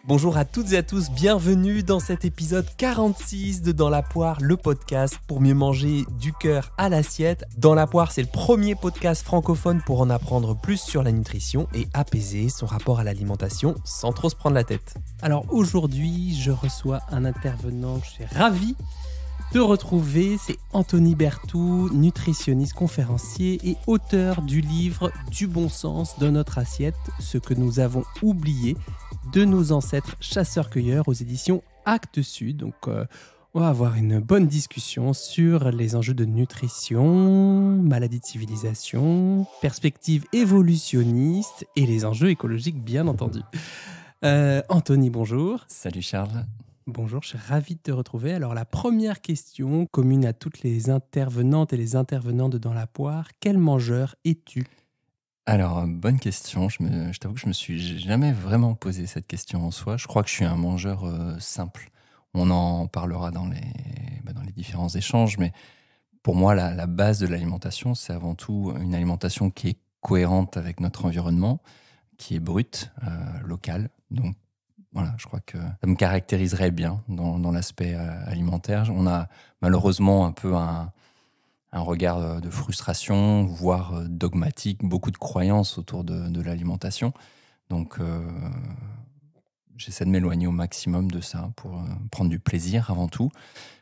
Bonjour à toutes et à tous, bienvenue dans cet épisode 46 de Dans la poire, le podcast pour mieux manger du cœur à l'assiette. Dans la poire, c'est le premier podcast francophone pour en apprendre plus sur la nutrition et apaiser son rapport à l'alimentation sans trop se prendre la tête. Alors aujourd'hui, je reçois un intervenant que je suis ravi de retrouver, c'est Anthony Berthoud, nutritionniste, conférencier et auteur du livre Du bon sens dans notre assiette, ce que nous avons oublié de nos ancêtres chasseurs-cueilleurs aux éditions Actes Sud. Donc on va avoir une bonne discussion sur les enjeux de nutrition, maladies de civilisation, perspectives évolutionnistes et les enjeux écologiques bien entendu. Anthony, bonjour. Salut Charles. Bonjour, je suis ravi de te retrouver. Alors la première question, commune à toutes les intervenantes et les intervenants de Dans la poire, quel mangeur es-tu ? Alors, bonne question. Je t'avoue que je me suis jamais vraiment posé cette question en soi. Je crois que je suis un mangeur simple. On en parlera dans les différents échanges, mais pour moi, la base de l'alimentation, c'est avant tout une alimentation qui est cohérente avec notre environnement, qui est brute, locale. Donc, voilà, je crois que ça me caractériserait bien dans l'aspect alimentaire. On a malheureusement un peu un regard de frustration, voire dogmatique, beaucoup de croyances autour de l'alimentation. Donc, j'essaie de m'éloigner au maximum de ça pour prendre du plaisir avant tout.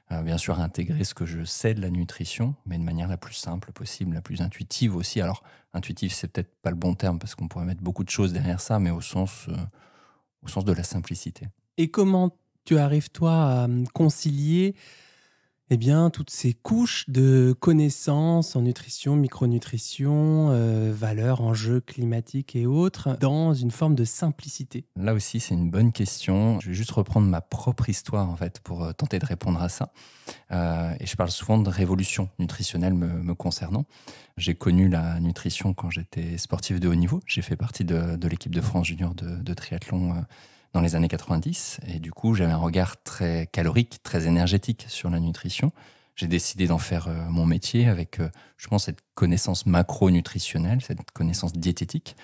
Bien sûr, intégrer ce que je sais de la nutrition, mais de manière la plus simple possible, la plus intuitive aussi. Alors, intuitive, c'est peut-être pas le bon terme parce qu'on pourrait mettre beaucoup de choses derrière ça, mais au sens de la simplicité. Et comment tu arrives, toi, à concilier toutes ces couches de connaissances en nutrition, micronutrition, valeurs, enjeux climatiques et autres, dans une forme de simplicité ? Là aussi, c'est une bonne question. Je vais juste reprendre ma propre histoire, en fait, pour tenter de répondre à ça. Et je parle souvent de révolution nutritionnelle me concernant. J'ai connu la nutrition quand j'étais sportif de haut niveau. J'ai fait partie de l'équipe de France junior de triathlon dans les années 90. Et du coup, j'avais un regard très calorique, très énergétique sur la nutrition. J'ai décidé d'en faire mon métier avec, je pense, cette connaissance macronutritionnelle, cette connaissance diététique.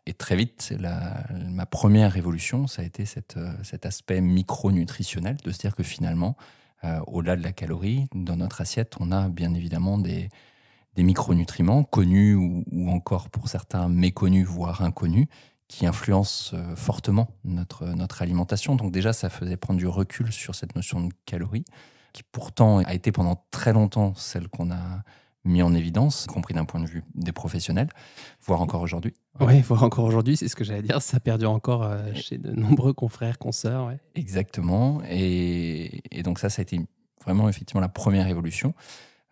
Et très vite, ma première révolution, ça a été cet aspect micronutritionnel, de se dire que finalement, au-delà de la calorie, dans notre assiette, on a bien évidemment des micronutriments connus ou encore pour certains méconnus, voire inconnus, qui influencent fortement notre alimentation. Donc déjà, ça faisait prendre du recul sur cette notion de calorie, qui pourtant a été pendant très longtemps celle qu'on a mis en évidence, y compris d'un point de vue des professionnels, voire encore aujourd'hui. Oui, voire encore aujourd'hui, c'est ce que j'allais dire, ça perdure encore chez de nombreux confrères, consoeurs. Ouais. Exactement, et donc ça a été vraiment effectivement la première évolution.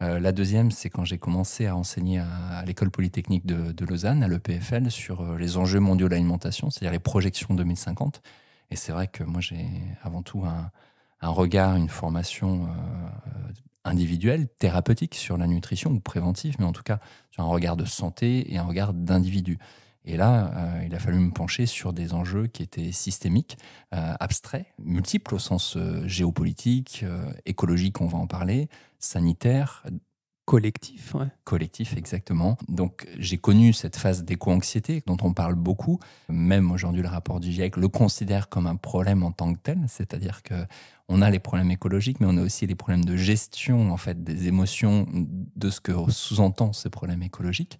La deuxième, c'est quand j'ai commencé à enseigner à l'École Polytechnique de Lausanne, à l'EPFL, sur les enjeux mondiaux de l'alimentation, c'est-à-dire les projections 2050. Et c'est vrai que moi, j'ai avant tout un regard, une formation individuelle, thérapeutique sur la nutrition, ou préventive, mais en tout cas sur un regard de santé et un regard d'individu. Et là, il a fallu me pencher sur des enjeux qui étaient systémiques, abstraits, multiples au sens géopolitique, écologique, on va en parler, sanitaire. Collectif, ouais. Collectif, exactement. Donc, j'ai connu cette phase d'éco-anxiété dont on parle beaucoup. Même aujourd'hui, le rapport du GIEC le considère comme un problème en tant que tel. C'est-à-dire qu'on a les problèmes écologiques, mais on a aussi les problèmes de gestion, en fait, des émotions, de ce que sous-entend ces problèmes écologiques.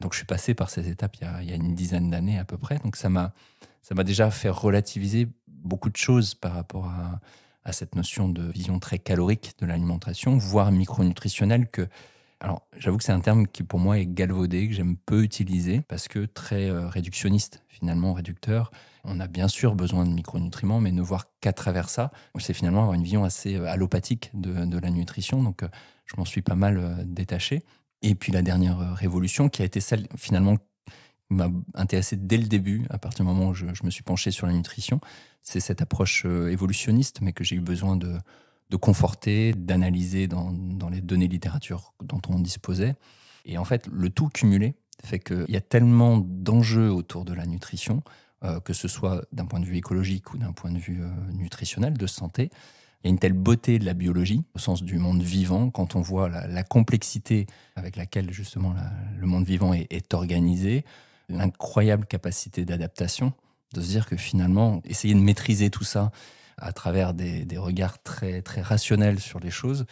Donc, je suis passé par ces étapes il y a une dizaine d'années à peu près. Donc, ça m'a déjà fait relativiser beaucoup de choses par rapport à cette notion de vision très calorique de l'alimentation, voire micronutritionnelle. Alors, j'avoue que c'est un terme qui, pour moi, est galvaudé, que j'aime peu utiliser, parce que très réductionniste, finalement, réducteur. On a bien sûr besoin de micronutriments, mais ne voir qu'à travers ça, c'est finalement avoir une vision assez allopathique de la nutrition. Donc, je m'en suis pas mal détaché. Et puis, la dernière révolution, qui a été celle, finalement, qui m'a intéressé dès le début, à partir du moment où je me suis penché sur la nutrition, c'est cette approche évolutionniste, mais que j'ai eu besoin de conforter, d'analyser dans les données littérature dont on disposait. Et en fait, le tout cumulé fait qu'il y a tellement d'enjeux autour de la nutrition, que ce soit d'un point de vue écologique ou d'un point de vue nutritionnel, de santé. Il y a une telle beauté de la biologie, au sens du monde vivant, quand on voit la complexité avec laquelle justement le monde vivant est organisé, l'incroyable capacité d'adaptation de se dire que finalement, essayer de maîtriser tout ça à travers des regards très, très rationnels sur les choses,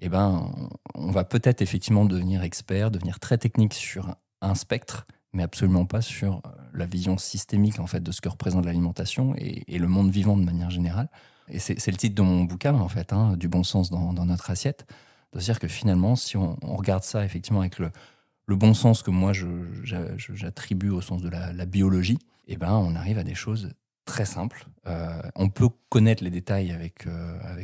eh ben, on va peut-être effectivement devenir expert, devenir très technique sur un spectre, mais absolument pas sur la vision systémique en fait de ce que représente l'alimentation et le monde vivant de manière générale. Et c'est le titre de mon bouquin en fait, hein, du bon sens dans notre assiette, de se dire que finalement, si on regarde ça effectivement avec le bon sens que moi j'attribue au sens de la biologie, eh ben, on arrive à des choses très simples. On peut connaître les détails avec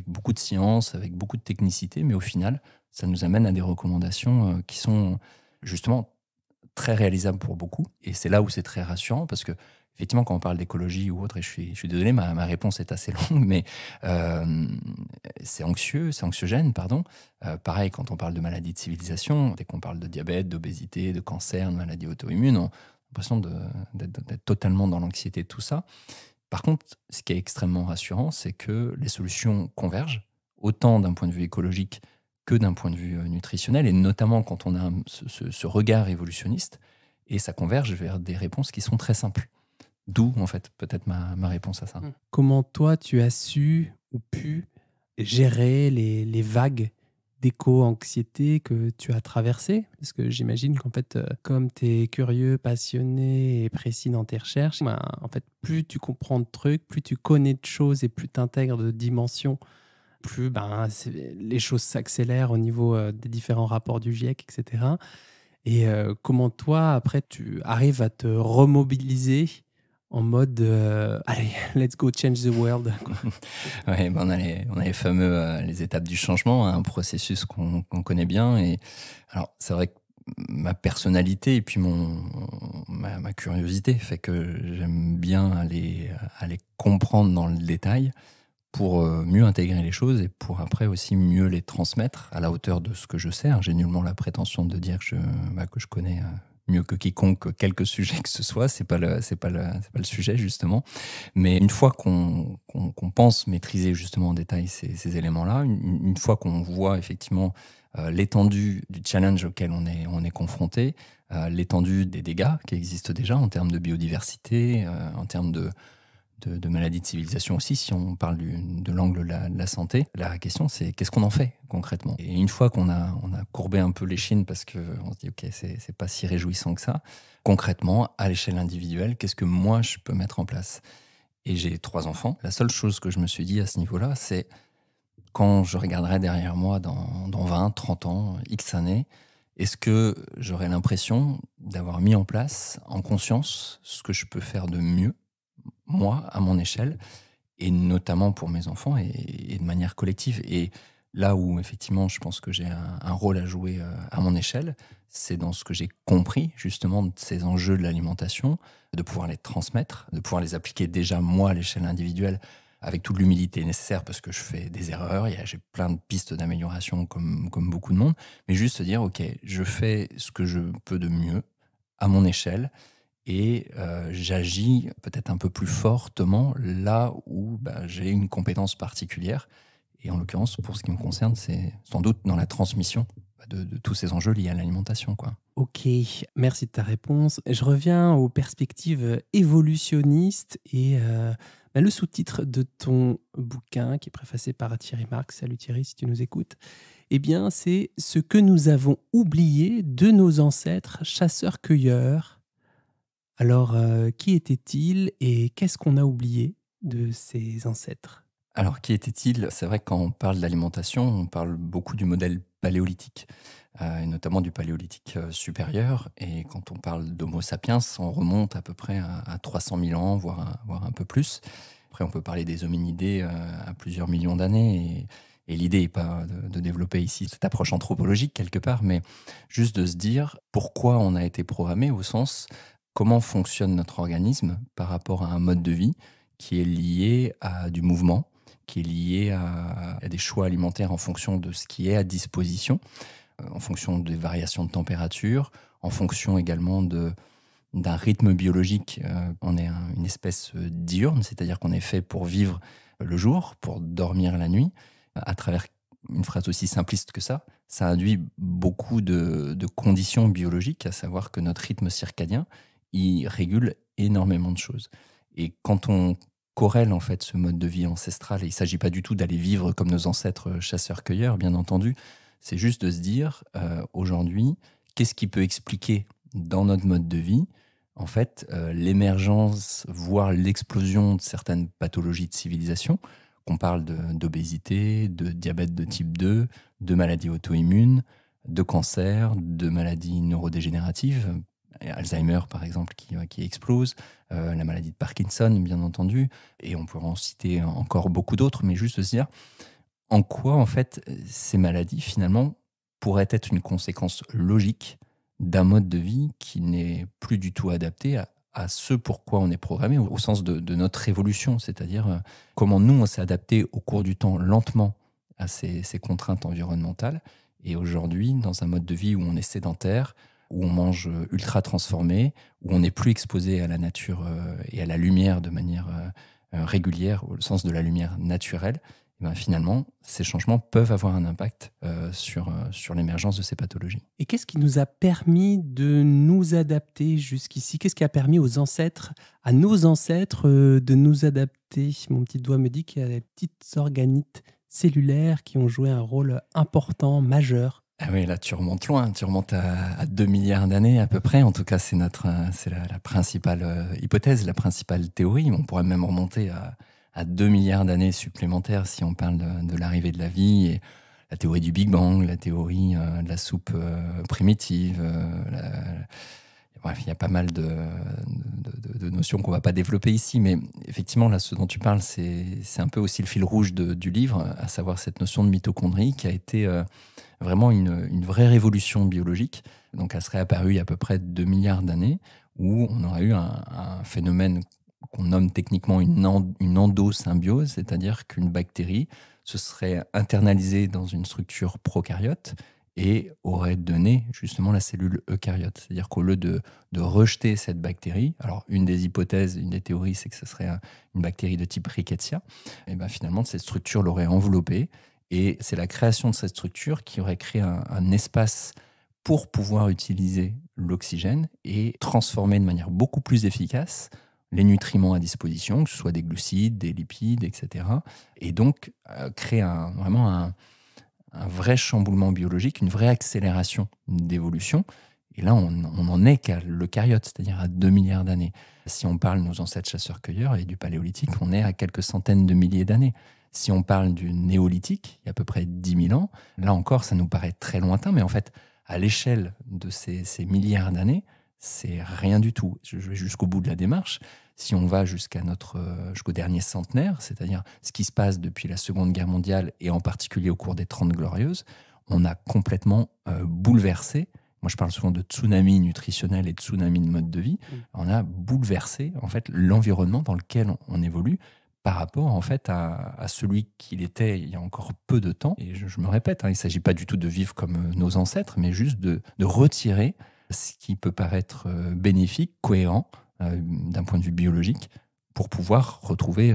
beaucoup de science, avec beaucoup de technicité, mais au final, ça nous amène à des recommandations qui sont justement très réalisables pour beaucoup. Et c'est là où c'est très rassurant, parce que effectivement, quand on parle d'écologie ou autre, et je suis désolé, ma réponse est assez longue, mais c'est anxiogène, pardon. Pareil, quand on parle de maladies de civilisation, dès qu'on parle de diabète, d'obésité, de cancer, de maladies auto-immunes, on a l'impression d'être totalement dans l'anxiété de tout ça. Par contre, ce qui est extrêmement rassurant, c'est que les solutions convergent, autant d'un point de vue écologique que d'un point de vue nutritionnel, et notamment quand on a ce regard évolutionniste, et ça converge vers des réponses qui sont très simples. D'où, en fait, peut-être ma réponse à ça. Comment toi, tu as su ou pu gérer les vagues d'éco-anxiété que tu as traversées? Parce que j'imagine qu'en fait, comme tu es curieux, passionné et précis dans tes recherches, ben, en fait, plus tu comprends de trucs, plus tu connais de choses et plus tu intègres de dimensions, plus les choses s'accélèrent au niveau des différents rapports du GIEC, etc. Et comment toi, après, tu arrives à te remobiliser en mode allez, let's go change the world. Ouais, ben on a les fameux les étapes du changement, un processus qu'on connaît bien. Et alors, c'est vrai que ma personnalité et puis ma curiosité fait que j'aime bien aller comprendre dans le détail pour mieux intégrer les choses et pour après aussi mieux les transmettre à la hauteur de ce que je sais. J'ai nullement la prétention de dire que je connais mieux que quiconque quelque sujet que ce soit. C'est pas le sujet justement. Mais une fois qu'on pense maîtriser justement en détail ces éléments-là, une fois qu'on voit effectivement l'étendue du challenge auquel on est confronté, l'étendue des dégâts qui existent déjà en termes de biodiversité, en termes de maladies de civilisation aussi, si on parle de l'angle de la santé. La question, c'est qu'est-ce qu'on en fait concrètement? Et une fois qu'on a courbé un peu l'échine parce qu'on se dit, ok, c'est pas si réjouissant que ça, concrètement, à l'échelle individuelle, qu'est-ce que moi, je peux mettre en place? Et j'ai 3 enfants. La seule chose que je me suis dit à ce niveau-là, c'est quand je regarderai derrière moi dans 20, 30 ans, X années, est-ce que j'aurai l'impression d'avoir mis en place, en conscience, ce que je peux faire de mieux, moi, à mon échelle, et notamment pour mes enfants et de manière collective. Et là où, effectivement, je pense que j'ai un rôle à jouer à mon échelle, c'est dans ce que j'ai compris, justement, de ces enjeux de l'alimentation, de pouvoir les transmettre, de pouvoir les appliquer déjà, moi, à l'échelle individuelle, avec toute l'humilité nécessaire, parce que je fais des erreurs, j'ai plein de pistes d'amélioration comme beaucoup de monde, mais juste se dire, ok, je fais ce que je peux de mieux à mon échelle, et j'agis peut-être un peu plus fortement là où j'ai une compétence particulière. Et en l'occurrence, pour ce qui me concerne, c'est sans doute dans la transmission de tous ces enjeux liés à l'alimentation, quoi. Ok, merci de ta réponse. Je reviens aux perspectives évolutionnistes et le sous-titre de ton bouquin, qui est préfacé par Thierry Marx. Salut Thierry, si tu nous écoutes. Eh bien, c'est ce que nous avons oublié de nos ancêtres chasseurs-cueilleurs. Alors, qui était-il et qu'est-ce qu'on a oublié de ses ancêtres? Alors, qui était-il? C'est vrai que quand on parle d'alimentation, on parle beaucoup du modèle paléolithique, et notamment du paléolithique supérieur. Et quand on parle d'Homo sapiens, on remonte à peu près à 300 000 ans, voire un peu plus. Après, on peut parler des hominidés à plusieurs millions d'années. Et l'idée n'est pas de développer ici cette approche anthropologique quelque part, mais juste de se dire pourquoi on a été programmé, au sens comment fonctionne notre organisme par rapport à un mode de vie qui est lié à du mouvement, qui est lié à des choix alimentaires en fonction de ce qui est à disposition, en fonction des variations de température, en fonction également d'un rythme biologique. On est une espèce diurne, c'est-à-dire qu'on est fait pour vivre le jour, pour dormir la nuit. À travers une phrase aussi simpliste que ça induit beaucoup de conditions biologiques, à savoir que notre rythme circadien, il régule énormément de choses. Et quand on corrèle en fait ce mode de vie ancestral, et il ne s'agit pas du tout d'aller vivre comme nos ancêtres chasseurs-cueilleurs, bien entendu, c'est juste de se dire, aujourd'hui, qu'est-ce qui peut expliquer dans notre mode de vie, en fait, l'émergence, voire l'explosion de certaines pathologies de civilisation, qu'on parle d'obésité, de diabète de type 2, de maladies auto-immunes, de cancer, de maladies neurodégénératives, Alzheimer par exemple qui explose, la maladie de Parkinson bien entendu, et on pourrait en citer encore beaucoup d'autres, mais juste de se dire en quoi en fait ces maladies finalement pourraient être une conséquence logique d'un mode de vie qui n'est plus du tout adapté à ce pourquoi on est programmé, au sens de notre évolution, c'est-à-dire comment nous on s'est adapté au cours du temps lentement à ces contraintes environnementales, et aujourd'hui dans un mode de vie où on est sédentaire, où on mange ultra transformé, où on n'est plus exposé à la nature et à la lumière de manière régulière, au sens de la lumière naturelle, et ben finalement, ces changements peuvent avoir un impact sur l'émergence de ces pathologies. Et qu'est-ce qui nous a permis de nous adapter jusqu'ici? Qu'est-ce qui a permis aux ancêtres, à nos ancêtres, de nous adapter? Mon petit doigt me dit qu'il y a des petites organites cellulaires qui ont joué un rôle important, majeur. Ah oui, là tu remontes loin, tu remontes à 2 milliards d'années à peu près. En tout cas, c'est la principale hypothèse, la principale théorie. On pourrait même remonter à 2 milliards d'années supplémentaires si on parle de l'arrivée de la vie, et la théorie du Big Bang, la théorie de la soupe primitive. Bref, il y a pas mal de notions qu'on ne va pas développer ici, mais effectivement, là, ce dont tu parles, c'est un peu aussi le fil rouge du livre, à savoir cette notion de mitochondrie qui a été vraiment une vraie révolution biologique. Donc, elle serait apparue il y a à peu près 2 milliards d'années, où on aurait eu un phénomène qu'on nomme techniquement une endosymbiose, c'est-à-dire qu'une bactérie se serait internalisée dans une structure prokaryote et aurait donné justement la cellule eucaryote. C'est-à-dire qu'au lieu de rejeter cette bactérie, alors une des hypothèses, une des théories, c'est que ce serait une bactérie de type Rickettsia, et ben finalement cette structure l'aurait enveloppée, et c'est la création de cette structure qui aurait créé un espace pour pouvoir utiliser l'oxygène et transformer de manière beaucoup plus efficace les nutriments à disposition, que ce soit des glucides, des lipides, etc. Et donc créer vraiment un vrai chamboulement biologique, une vraie accélération d'évolution. Et là, on n'en est qu'à l'eucaryote, c'est-à-dire à 2 milliards d'années. Si on parle de nos ancêtres chasseurs-cueilleurs et du paléolithique, on est à quelques centaines de milliers d'années. Si on parle du néolithique, il y a à peu près 10 000 ans, là encore, ça nous paraît très lointain, mais en fait, à l'échelle de ces milliards d'années, c'est rien du tout. Je vais jusqu'au bout de la démarche. Si on va jusqu'au dernier centenaire, c'est-à-dire ce qui se passe depuis la Seconde Guerre mondiale et en particulier au cours des 30 Glorieuses, on a complètement bouleversé. Moi, je parle souvent de tsunami nutritionnel et de tsunami de mode de vie. On a bouleversé en fait l'environnement dans lequel on évolue par rapport en fait à celui qu'il était il y a encore peu de temps. Et je me répète, il ne s'agit pas du tout de vivre comme nos ancêtres, mais juste de retirer ce qui peut paraître bénéfique, cohérent d'un point de vue biologique, pour pouvoir retrouver,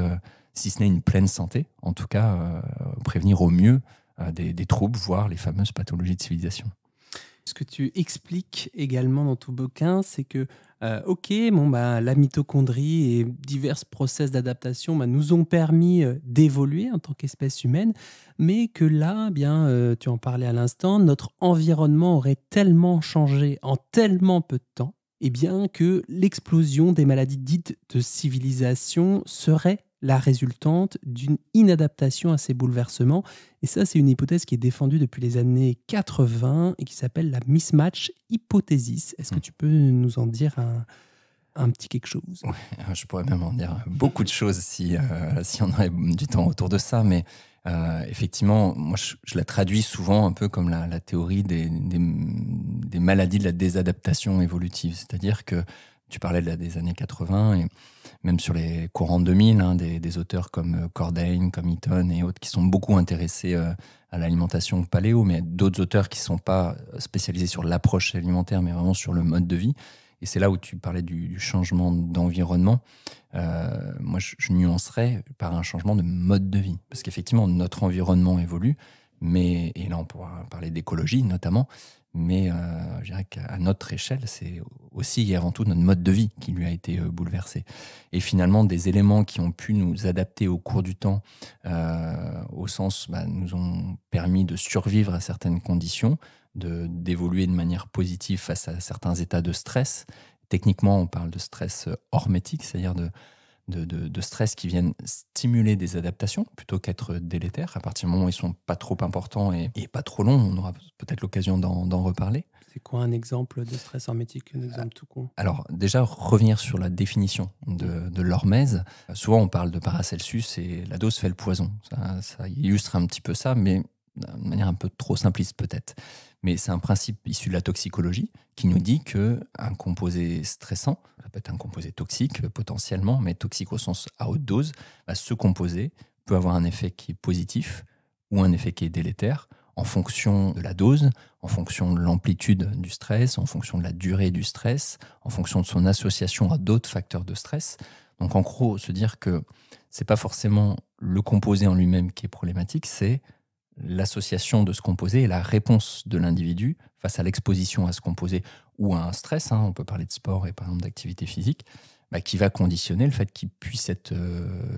si ce n'est une pleine santé, en tout cas prévenir au mieux des troubles, voire les fameuses pathologies de civilisation. Ce que tu expliques également dans ton bouquin, c'est que la mitochondrie et divers process d'adaptation nous ont permis d'évoluer en tant qu'espèce humaine, mais que là, tu en parlais à l'instant, notre environnement aurait tellement changé en tellement peu de temps, que l'explosion des maladies dites de civilisation serait la résultante d'une inadaptation à ces bouleversements. Et ça, c'est une hypothèse qui est défendue depuis les années 80 et qui s'appelle la mismatch hypothesis. Est-ce que tu peux nous en dire un petit quelque chose? Ouais, je pourrais même en dire beaucoup de choses si on aurait du temps autour de ça, mais effectivement, moi je la traduis souvent un peu comme la théorie des maladies de la désadaptation évolutive. C'est-à-dire que tu parlais des années 80 et même sur les courants 2000, des auteurs comme Cordain, comme Eaton et autres qui sont beaucoup intéressés à l'alimentation paléo, mais d'autres auteurs qui ne sont pas spécialisés sur l'approche alimentaire, mais vraiment sur le mode de vie. Et c'est là où tu parlais du changement d'environnement. Moi, je nuancerais par un changement de mode de vie. Parce qu'effectivement, notre environnement évolue, et là, on pourra parler d'écologie notamment, mais je dirais qu'à notre échelle, c'est aussi et avant tout notre mode de vie qui lui a été bouleversé. Et finalement, des éléments qui ont pu nous adapter au cours du temps, au sens, nous ont permis de survivre à certaines conditions, d'évoluer de manière positive face à certains états de stress. Techniquement, on parle de stress hormétique, c'est-à-dire de stress qui viennent stimuler des adaptations plutôt qu'être délétères. À partir du moment où ils ne sont pas trop importants et pas trop longs, on aura peut-être l'occasion d'en reparler. C'est quoi un exemple de stress hormétique, un exemple tout con? Alors déjà, revenir sur la définition de l'hormèse. Souvent, on parle de Paracelsus et la dose fait le poison. Ça illustre un petit peu ça, mais de manière un peu trop simpliste peut-être. Mais c'est un principe issu de la toxicologie qui nous dit qu'un composé stressant, ça peut être un composé toxique potentiellement, mais toxique au sens à haute dose, ce composé peut avoir un effet qui est positif ou un effet qui est délétère en fonction de la dose, en fonction de l'amplitude du stress, en fonction de la durée du stress, en fonction de son association à d'autres facteurs de stress. Donc en gros, se dire que c'est pas forcément le composé en lui-même qui est problématique, c'est l'association de ce composé et la réponse de l'individu face à l'exposition à ce composé ou à un stress, on peut parler de sport et par exemple d'activité physique, qui va conditionner le fait qu'il puisse être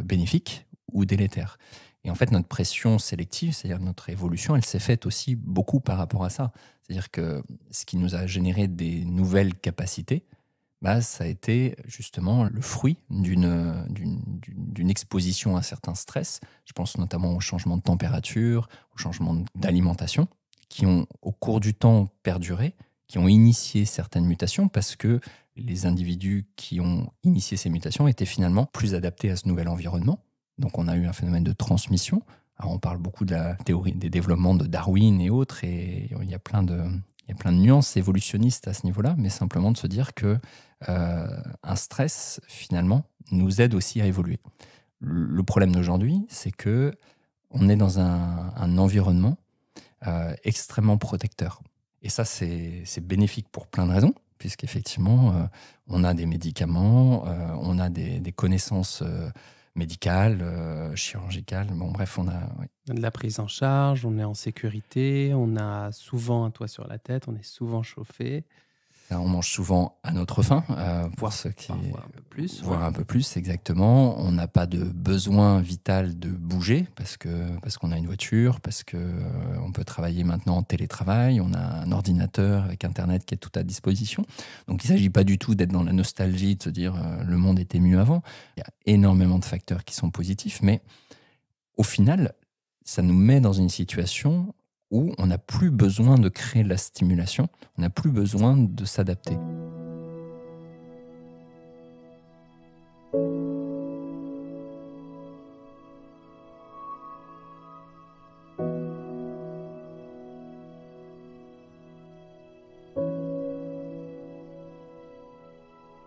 bénéfique ou délétère. Et en fait, notre pression sélective, c'est-à-dire notre évolution, elle s'est faite aussi beaucoup par rapport à ça. C'est-à-dire que ce qui nous a généré des nouvelles capacités, ça a été justement le fruit d'une exposition à certains stress. Je pense notamment au changement de température, au changement d'alimentation, qui ont au cours du temps perduré, qui ont initié certaines mutations parce que les individus qui ont initié ces mutations étaient finalement plus adaptés à ce nouvel environnement. Donc on a eu un phénomène de transmission. Alors on parle beaucoup de la théorie des développements de Darwin et autres, et il y a plein de nuances évolutionnistes à ce niveau-là, mais simplement de se dire que un stress, finalement, nous aide aussi à évoluer. Le problème d'aujourd'hui, c'est que on est dans un environnement extrêmement protecteur. Et ça, c'est bénéfique pour plein de raisons, puisqu'effectivement, on a des médicaments, on a des connaissances médicales, chirurgicales. Bon, bref, on a de la prise en charge, on est en sécurité, on a souvent un toit sur la tête, on est souvent chauffé. On mange souvent à notre faim, voire un peu plus. Voire un peu plus, exactement. On n'a pas de besoin vital de bouger parce qu'on a une voiture, parce qu'on peut travailler maintenant en télétravail, on a un ordinateur avec Internet qui est tout à disposition. Donc il ne s'agit pas du tout d'être dans la nostalgie, de se dire le monde était mieux avant. Il y a énormément de facteurs qui sont positifs, mais au final, ça nous met dans une situation où on n'a plus besoin de créer de la stimulation, on n'a plus besoin de s'adapter.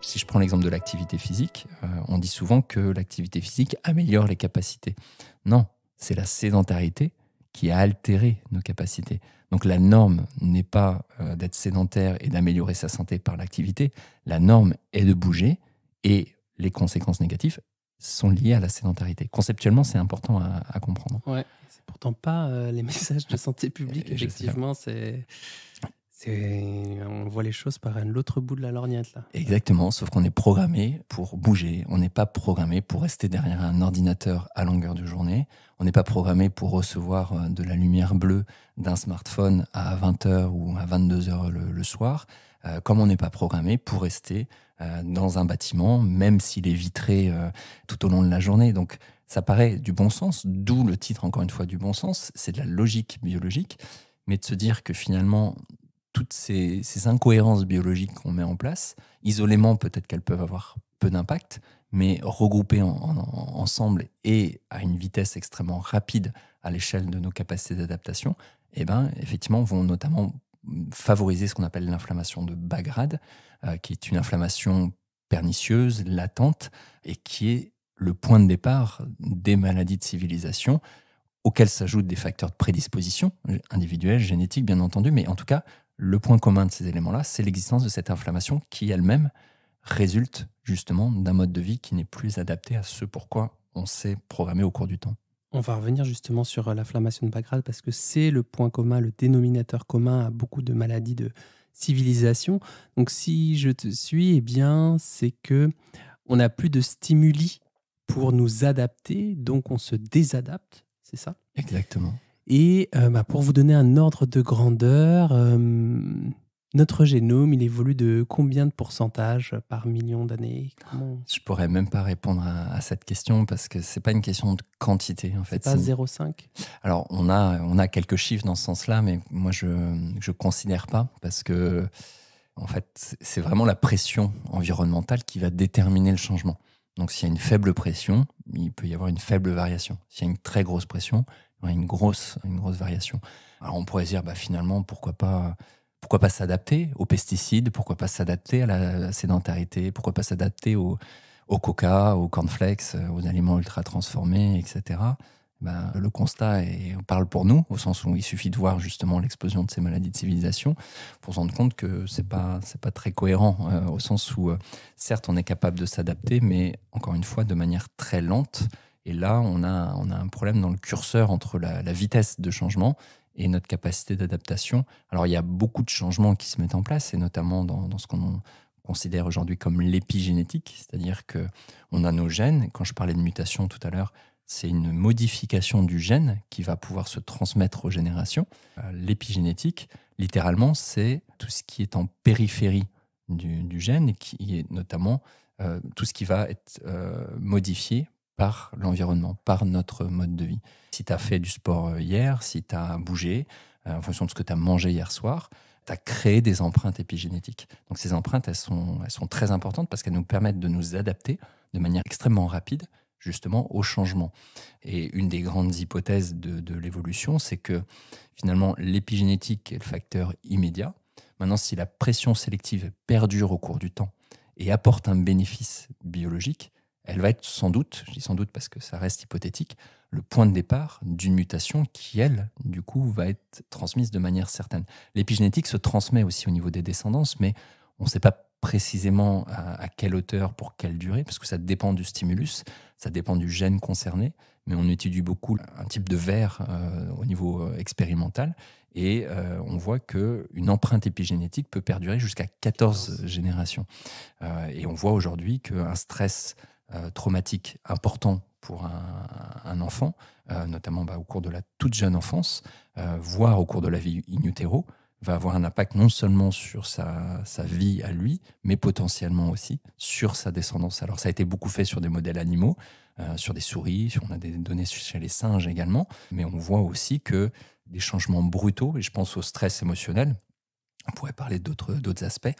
Si je prends l'exemple de l'activité physique, on dit souvent que l'activité physique améliore les capacités. Non, c'est la sédentarité qui a altéré nos capacités. Donc la norme n'est pas d'être sédentaire et d'améliorer sa santé par l'activité. La norme est de bouger et les conséquences négatives sont liées à la sédentarité. Conceptuellement, c'est important à comprendre. Ouais, c'est pourtant pas les messages de santé publique. Effectivement, on voit les choses par l'autre bout de la lorgnette, là. Exactement, sauf qu'on est programmé pour bouger. On n'est pas programmé pour rester derrière un ordinateur à longueur de journée. On n'est pas programmé pour recevoir de la lumière bleue d'un smartphone à 20h ou à 22h le soir, comme on n'est pas programmé pour rester dans un bâtiment, même s'il est vitré tout au long de la journée. Donc ça paraît du bon sens, d'où le titre, encore une fois, du bon sens. C'est de la logique biologique, mais de se dire que finalement, toutes ces incohérences biologiques qu'on met en place, isolément, peut-être qu'elles peuvent avoir peu d'impact, mais regroupées ensemble et à une vitesse extrêmement rapide à l'échelle de nos capacités d'adaptation, effectivement, vont notamment favoriser ce qu'on appelle l'inflammation de bas grade, qui est une inflammation pernicieuse, latente, et qui est le point de départ des maladies de civilisation, auxquelles s'ajoutent des facteurs de prédisposition, individuels, génétiques, bien entendu, mais en tout cas, le point commun de ces éléments-là, c'est l'existence de cette inflammation qui elle-même résulte justement d'un mode de vie qui n'est plus adapté à ce pourquoi on s'est programmé au cours du temps. On va revenir justement sur l'inflammation de bas grade parce que c'est le point commun, le dénominateur commun à beaucoup de maladies de civilisation. Donc si je te suis, eh bien, c'est que on n'a plus de stimuli pour nous adapter, donc on se désadapte, c'est ça? Exactement. Et pour vous donner un ordre de grandeur, notre génome, il évolue de combien de pourcentage par million d'années? Je pourrais même pas répondre à cette question parce que c'est pas une question de quantité en C'est fait. pas 0,5? Alors on a quelques chiffres dans ce sens-là, mais moi je considère pas parce que en fait c'est vraiment la pression environnementale qui va déterminer le changement. Donc s'il y a une faible pression, il peut y avoir une faible variation. S'il y a une très grosse pression, il y aura une grosse variation. Alors on pourrait se dire finalement pourquoi pas s'adapter aux pesticides, pourquoi pas s'adapter à la sédentarité, pourquoi pas s'adapter au coca, aux cornflakes, aux aliments ultra transformés, etc. Le constat parle pour nous, au sens où il suffit de voir justement l'explosion de ces maladies de civilisation pour se rendre compte que c'est pas très cohérent, au sens où certes on est capable de s'adapter, mais encore une fois de manière très lente. Et là on a un problème dans le curseur entre la vitesse de changement et notre capacité d'adaptation. Alors il y a beaucoup de changements qui se mettent en place, et notamment dans ce qu'on considère aujourd'hui comme l'épigénétique, c'est-à-dire qu'on a nos gènes. Quand je parlais de mutation tout à l'heure, c'est une modification du gène qui va pouvoir se transmettre aux générations. L'épigénétique, littéralement, c'est tout ce qui est en périphérie du gène, et qui est notamment tout ce qui va être modifié par l'environnement, par notre mode de vie. Si tu as fait du sport hier, si tu as bougé, en fonction de ce que tu as mangé hier soir, tu as créé des empreintes épigénétiques. Donc ces empreintes, elles sont très importantes parce qu'elles nous permettent de nous adapter de manière extrêmement rapide justement au changement. Et une des grandes hypothèses de l'évolution, c'est que finalement l'épigénétique est le facteur immédiat. Maintenant, si la pression sélective perdure au cours du temps et apporte un bénéfice biologique, elle va être sans doute, je dis sans doute parce que ça reste hypothétique, le point de départ d'une mutation qui, elle, du coup, va être transmise de manière certaine. L'épigénétique se transmet aussi au niveau des descendances, mais on ne sait pas précisément à quelle hauteur, pour quelle durée, parce que ça dépend du stimulus, ça dépend du gène concerné, mais on étudie beaucoup un type de ver au niveau expérimental, et on voit qu'une empreinte épigénétique peut perdurer jusqu'à 14 générations. Et on voit aujourd'hui qu'un stress traumatique important pour un enfant, notamment au cours de la toute jeune enfance, voire au cours de la vie in utero, va avoir un impact non seulement sur sa vie à lui, mais potentiellement aussi sur sa descendance. Alors ça a été beaucoup fait sur des modèles animaux, sur des souris, on a des données chez les singes également, mais on voit aussi que des changements brutaux, et je pense au stress émotionnel, on pourrait parler d'autres aspects,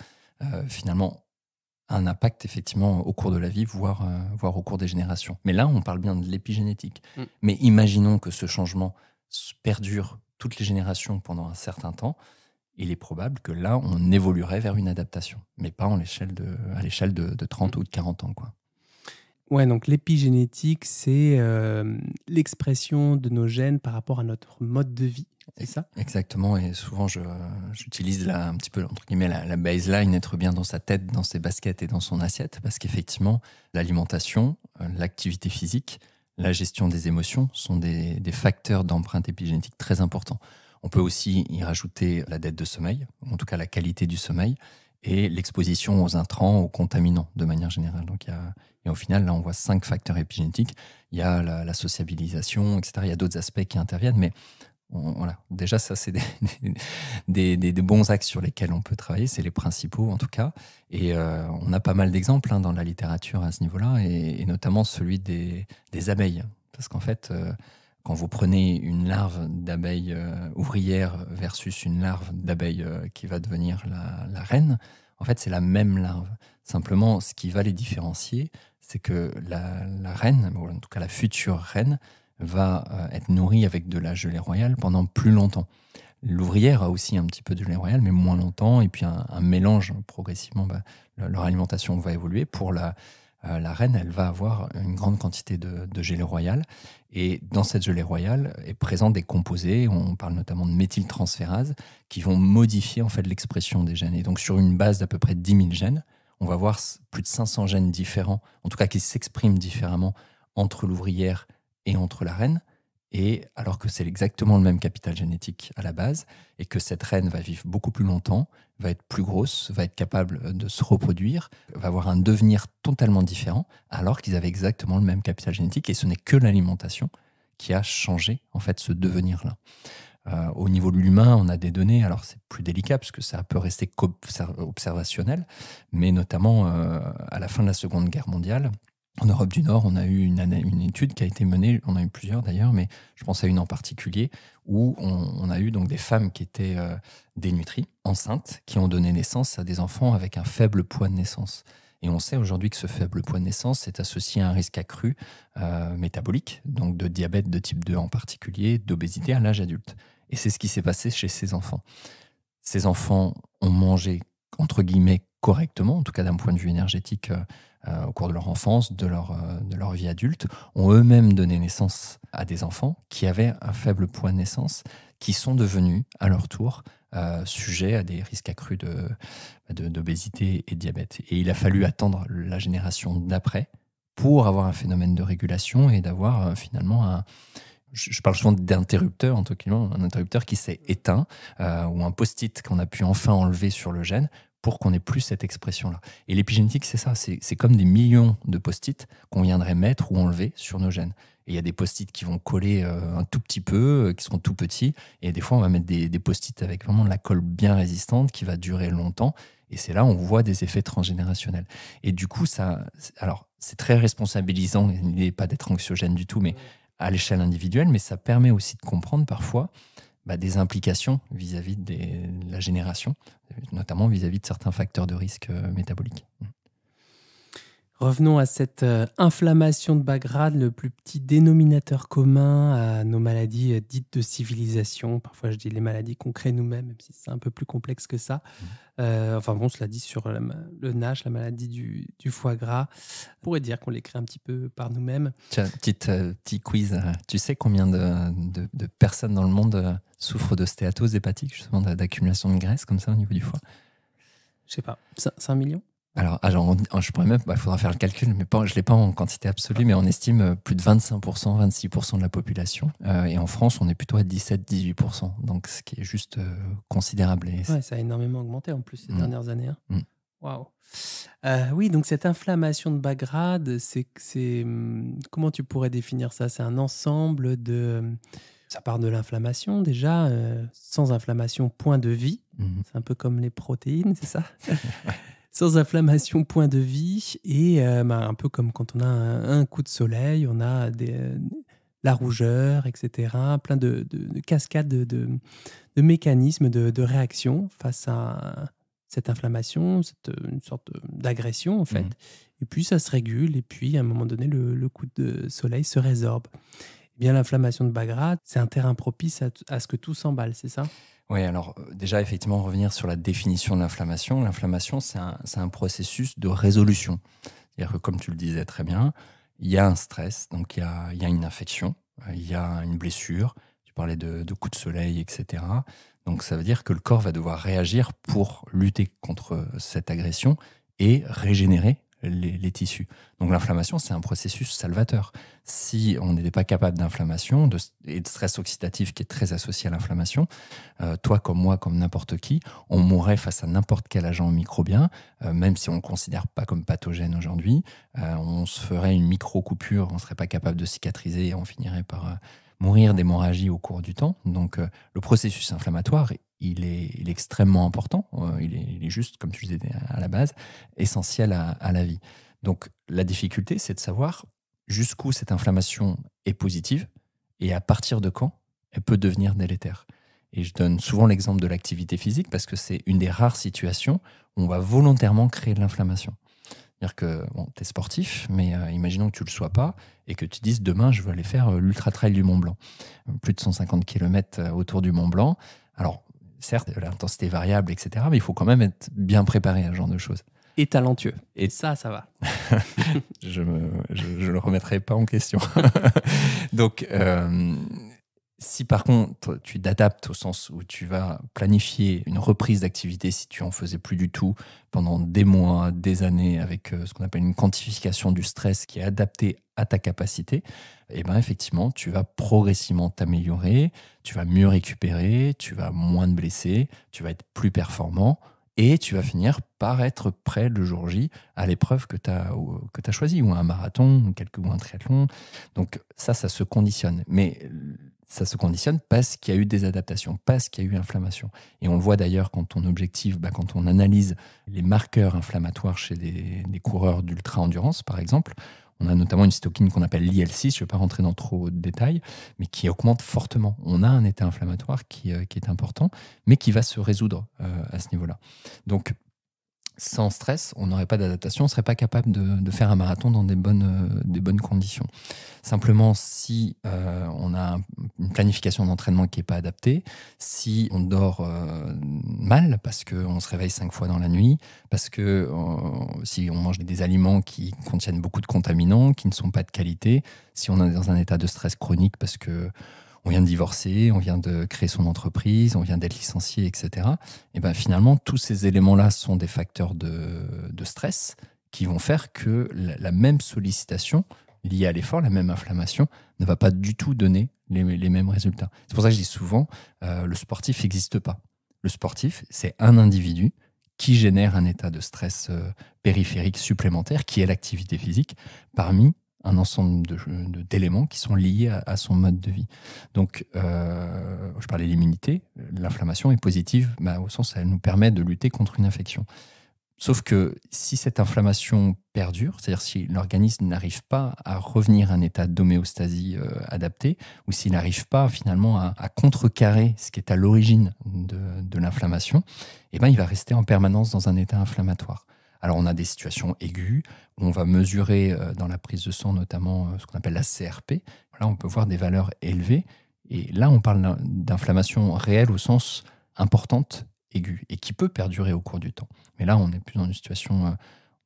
finalement un impact effectivement au cours de la vie, voire au cours des générations. Mais là, on parle bien de l'épigénétique. Mais imaginons que ce changement perdure toutes les générations pendant un certain temps. Il est probable que là, on évoluerait vers une adaptation, mais pas à l'échelle de 30 ou de 40 ans, quoi. Ouais, donc l'épigénétique, c'est l'expression de nos gènes par rapport à notre mode de vie, c'est ça? Exactement, et souvent j'utilise un petit peu entre guillemets la baseline, être bien dans sa tête, dans ses baskets et dans son assiette, parce qu'effectivement, l'alimentation, l'activité physique, la gestion des émotions sont des facteurs d'empreinte épigénétique très importants. On peut aussi y rajouter la dette de sommeil, en tout cas la qualité du sommeil, et l'exposition aux intrants, aux contaminants de manière générale. Donc et au final, là, on voit 5 facteurs épigénétiques. Il y a la sociabilisation, etc. Il y a d'autres aspects qui interviennent, mais voilà. Déjà, ça, c'est des bons axes sur lesquels on peut travailler. C'est les principaux, en tout cas. Et on a pas mal d'exemples dans la littérature à ce niveau-là, et notamment celui des abeilles. Parce qu'en fait, quand vous prenez une larve d'abeille ouvrière versus une larve d'abeille qui va devenir la reine, en fait, c'est la même larve. Simplement, ce qui va les différencier, c'est que la reine, ou en tout cas la future reine, va être nourrie avec de la gelée royale pendant plus longtemps. L'ouvrière a aussi un petit peu de gelée royale, mais moins longtemps, et puis un mélange progressivement, leur alimentation va évoluer. Pour la reine, elle va avoir une grande quantité de gelée royale, et dans cette gelée royale est présent des composés, on parle notamment de méthyltransférase, qui vont modifier en fait l'expression des gènes. Et donc sur une base d'à peu près 10 000 gènes, on va voir plus de 500 gènes différents, en tout cas qui s'expriment différemment entre l'ouvrière et entre la reine, et alors que c'est exactement le même capital génétique à la base, et que cette reine va vivre beaucoup plus longtemps, va être plus grosse, va être capable de se reproduire, va avoir un devenir totalement différent, alors qu'ils avaient exactement le même capital génétique, et ce n'est que l'alimentation qui a changé en fait ce devenir-là. Au niveau de l'humain, on a des données, alors c'est plus délicat parce que ça peut rester qu'observationnel, mais notamment à la fin de la Seconde Guerre mondiale, en Europe du Nord, on a eu une étude qui a été menée, on a eu plusieurs d'ailleurs, mais je pense à une en particulier, où on a eu donc des femmes qui étaient dénutries, enceintes, qui ont donné naissance à des enfants avec un faible poids de naissance. Et on sait aujourd'hui que ce faible poids de naissance est associé à un risque accru métabolique, donc de diabète de type 2 en particulier, d'obésité à l'âge adulte. Et c'est ce qui s'est passé chez ces enfants. Ces enfants ont mangé, entre guillemets, correctement, en tout cas d'un point de vue énergétique, au cours de leur enfance, de leur vie adulte, ont eux-mêmes donné naissance à des enfants qui avaient un faible poids de naissance, qui sont devenus, à leur tour, sujets à des risques accrus d'obésité et de diabète. Et il a fallu attendre la génération d'après pour avoir un phénomène de régulation et d'avoir finalement je parle souvent d'interrupteur, en tout cas, un interrupteur qui s'est éteint, ou un post-it qu'on a pu enfin enlever sur le gène pour qu'on n'ait plus cette expression-là. Et l'épigénétique, c'est ça, c'est comme des millions de post-it qu'on viendrait mettre ou enlever sur nos gènes. Et il y a des post-it qui vont coller un tout petit peu, qui seront tout petits, et des fois on va mettre des post-it avec vraiment de la colle bien résistante qui va durer longtemps, et c'est là où on voit des effets transgénérationnels. Et du coup, alors c'est très responsabilisant, l'idée n'est pas d'être anxiogène du tout, mais à l'échelle individuelle, mais ça permet aussi de comprendre parfois des implications vis-à-vis de la génération, notamment vis-à-vis de certains facteurs de risque métaboliques. Revenons à cette inflammation de bas grade, le plus petit dénominateur commun à nos maladies dites de civilisation. Parfois, je dis les maladies qu'on crée nous-mêmes, même si c'est un peu plus complexe que ça. Cela dit sur le NASH, la maladie du foie gras. On pourrait dire qu'on les crée un petit peu par nous-mêmes. Tiens, petit quiz. Tu sais combien de personnes dans le monde souffrent de stéatose hépatique, justement d'accumulation de graisse comme ça au niveau du foie? Je sais pas, 5 millions? Alors, je pourrais même, il faudra faire le calcul, mais je ne l'ai pas en quantité absolue, mais on estime plus de 25%, 26% de la population. Et en France, on est plutôt à 17-18%. Donc, ce qui est juste considérable. Ouais, ça a énormément augmenté en plus ces dernières années. Waouh. Oui, donc cette inflammation de bas grade, comment tu pourrais définir ça? C'est un ensemble de... Ça part de l'inflammation déjà. Sans inflammation, point de vie. C'est un peu comme les protéines, c'est ça? Sans inflammation, point de vie. Et un peu comme quand on a un coup de soleil, on a la rougeur, etc. Plein de cascades de mécanismes de réaction face à cette inflammation, une sorte d'agression en fait. Et puis ça se régule et puis à un moment donné, le coup de soleil se résorbe. Eh bien, l'inflammation de bas grade, c'est un terrain propice à ce que tout s'emballe, c'est ça? Oui, alors déjà, effectivement, revenir sur la définition de l'inflammation. L'inflammation, c'est un processus de résolution. C'est-à-dire que, comme tu le disais très bien, il y a un stress, donc il y a une infection, il y a une blessure, tu parlais de coups de soleil, etc. Donc ça veut dire que le corps va devoir réagir pour lutter contre cette agression et régénérer les tissus. Donc l'inflammation, c'est un processus salvateur. Si on n'était pas capable d'inflammation et de stress oxydatif qui est très associé à l'inflammation, toi comme moi, comme n'importe qui, on mourrait face à n'importe quel agent microbien, même si on ne le considère pas comme pathogène aujourd'hui. On se ferait une micro-coupure, on ne serait pas capable de cicatriser et on finirait par mourir d'hémorragie au cours du temps. Donc le processus inflammatoire, il est extrêmement important. Il est juste, comme tu le disais à la base, essentiel à la vie. Donc la difficulté, c'est de savoir jusqu'où cette inflammation est positive et à partir de quand elle peut devenir délétère. Et je donne souvent l'exemple de l'activité physique parce que c'est une des rares situations où on va volontairement créer de l'inflammation. C'est-à-dire que tu es sportif, mais imaginons que tu ne le sois pas et que tu dises demain, je veux aller faire l'ultra-trail du Mont Blanc. Plus de 150 km autour du Mont Blanc. Alors, certes, l'intensité est variable, etc., mais il faut quand même être bien préparé à ce genre de choses. Et talentueux. Et ça va. Je le remettrai pas en question. Donc, si par contre tu t'adaptes au sens où tu vas planifier une reprise d'activité si tu en faisais plus du tout pendant des mois, des années, avec ce qu'on appelle une quantification du stress qui est adaptée à ta capacité, et ben effectivement, tu vas progressivement t'améliorer, tu vas mieux récupérer, tu vas moins te blesser, tu vas être plus performant et tu vas finir par être prêt le jour J à l'épreuve que tu as choisie, ou un marathon, ou un triathlon. Donc ça se conditionne. Mais ça se conditionne parce qu'il y a eu des adaptations, parce qu'il y a eu inflammation. Et on le voit d'ailleurs quand on objective, quand on analyse les marqueurs inflammatoires chez des coureurs d'ultra-endurance, par exemple. On a notamment une cytokine qu'on appelle l'IL6, je ne vais pas rentrer dans trop de détails, mais qui augmente fortement. On a un état inflammatoire qui est important, mais qui va se résoudre à ce niveau-là. Donc, sans stress, on n'aurait pas d'adaptation, on ne serait pas capable de faire un marathon dans des bonnes conditions. Simplement, si on a une planification d'entraînement qui n'est pas adaptée, si on dort mal parce qu'on se réveille 5 fois dans la nuit, parce que si on mange des aliments qui contiennent beaucoup de contaminants, qui ne sont pas de qualité, si on est dans un état de stress chronique parce que on vient de divorcer, on vient de créer son entreprise, on vient d'être licencié, etc. Et ben finalement, tous ces éléments-là sont des facteurs de stress qui vont faire que la même sollicitation liée à l'effort, la même inflammation, ne va pas du tout donner les mêmes résultats. C'est pour ça que je dis souvent, le sportif n'existe pas. Le sportif, c'est un individu qui génère un état de stress périphérique supplémentaire, qui est l'activité physique, parmi un ensemble d'éléments qui sont liés à son mode de vie. Donc, je parlais de l'immunité. L'inflammation est positive au sens où elle nous permet de lutter contre une infection. Sauf que si cette inflammation perdure, c'est-à-dire si l'organisme n'arrive pas à revenir à un état d'homéostasie adapté, ou s'il n'arrive pas finalement à contrecarrer ce qui est à l'origine de l'inflammation, eh ben, il va rester en permanence dans un état inflammatoire. Alors, on a des situations aiguës où on va mesurer dans la prise de sang notamment ce qu'on appelle la CRP. Là, on peut voir des valeurs élevées. Et là, on parle d'inflammation réelle au sens importante, aiguë, et qui peut perdurer au cours du temps. Mais là, on n'est plus dans une situation,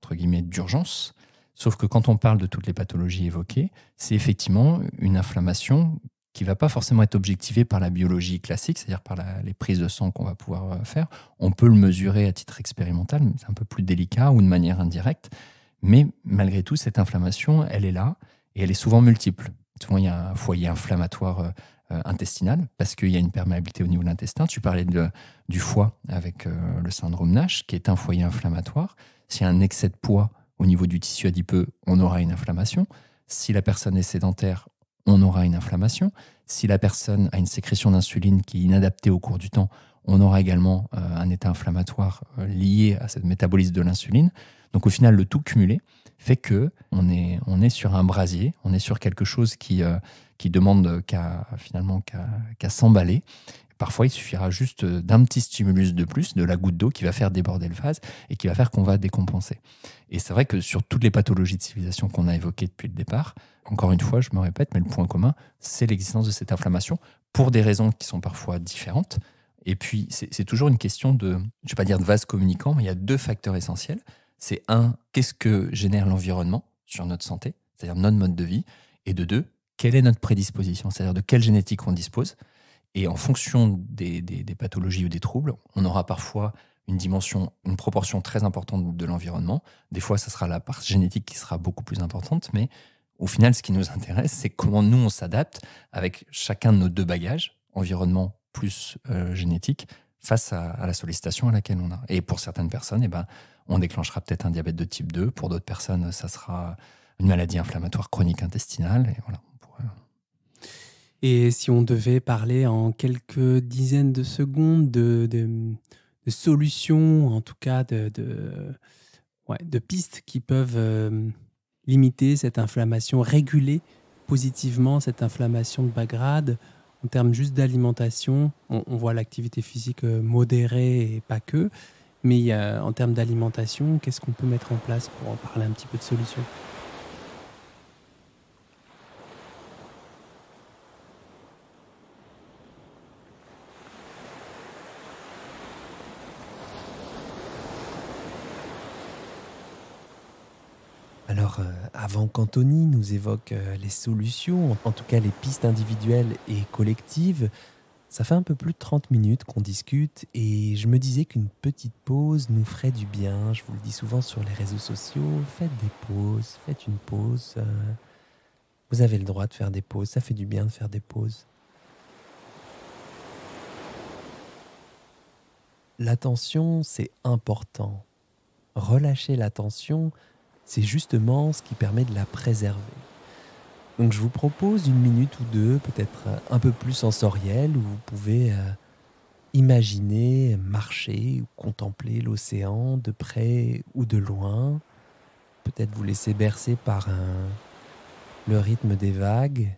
entre guillemets, d'urgence. Sauf que quand on parle de toutes les pathologies évoquées, c'est effectivement une inflammation qui ne va pas forcément être objectivée par la biologie classique, c'est-à-dire par les prises de sang qu'on va pouvoir faire. On peut le mesurer à titre expérimental, mais c'est un peu plus délicat, ou de manière indirecte. Mais malgré tout, cette inflammation, elle est là, et elle est souvent multiple. Souvent, il y a un foyer inflammatoire intestinal, parce qu'il y a une perméabilité au niveau de l'intestin. Tu parlais du foie avec le syndrome NASH, qui est un foyer inflammatoire. S'il y a un excès de poids au niveau du tissu adipeux, on aura une inflammation. Si la personne est sédentaire, on aura une inflammation. Si la personne a une sécrétion d'insuline qui est inadaptée au cours du temps, on aura également un état inflammatoire lié à ce métabolisme de l'insuline. Donc au final, le tout cumulé fait que on est sur un brasier, on est sur quelque chose qui demande qu'à s'emballer. Parfois, il suffira juste d'un petit stimulus de plus, de la goutte d'eau qui va faire déborder le vase et qui va faire qu'on va décompenser. Et c'est vrai que sur toutes les pathologies de civilisation qu'on a évoquées depuis le départ, encore une fois, je me répète, mais le point commun, c'est l'existence de cette inflammation pour des raisons qui sont parfois différentes. Et puis, c'est toujours une question je ne vais pas dire de vase communicant, mais il y a 2 facteurs essentiels. C'est 1, qu'est-ce que génère l'environnement sur notre santé, c'est-à-dire notre mode de vie, et de 2, quelle est notre prédisposition, c'est-à-dire de quelle génétique on dispose. Et en fonction des pathologies ou des troubles, on aura parfois une proportion très importante de l'environnement. Des fois, ça sera la part génétique qui sera beaucoup plus importante, mais au final, ce qui nous intéresse, c'est comment nous, on s'adapte avec chacun de nos 2 bagages, environnement plus génétique, face à la sollicitation à laquelle on a. Et pour certaines personnes, on déclenchera peut-être un diabète de type 2. Pour d'autres personnes, ça sera une maladie inflammatoire chronique intestinale. Et voilà. Et si on devait parler en quelques dizaines de secondes de solutions, en tout cas de pistes qui peuvent limiter cette inflammation, réguler positivement cette inflammation de bas grade, en termes juste d'alimentation, on voit l'activité physique modérée et pas que, mais en termes d'alimentation, qu'est-ce qu'on peut mettre en place pour en parler un petit peu de solutions ? Alors, avant qu'Anthony nous évoque les solutions, en tout cas les pistes individuelles et collectives, ça fait un peu plus de 30 minutes qu'on discute et je me disais qu'une petite pause nous ferait du bien. Je vous le dis souvent sur les réseaux sociaux, faites des pauses, faites une pause. Vous avez le droit de faire des pauses, ça fait du bien de faire des pauses. l'attention, c'est important. Relâcher l'attention, c'est justement ce qui permet de la préserver. Donc je vous propose 1 minute ou 2, peut-être un peu plus sensorielle, où vous pouvez imaginer marcher ou contempler l'océan de près ou de loin. Peut-être vous laisser bercer par le rythme des vagues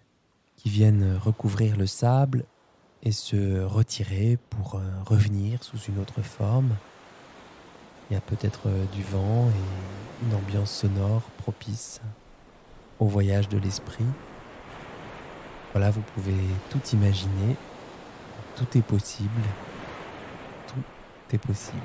qui viennent recouvrir le sable et se retirer pour revenir sous une autre forme. Il y a peut-être du vent et une ambiance sonore propice au voyage de l'esprit. Voilà, vous pouvez tout imaginer. Tout est possible. Tout est possible.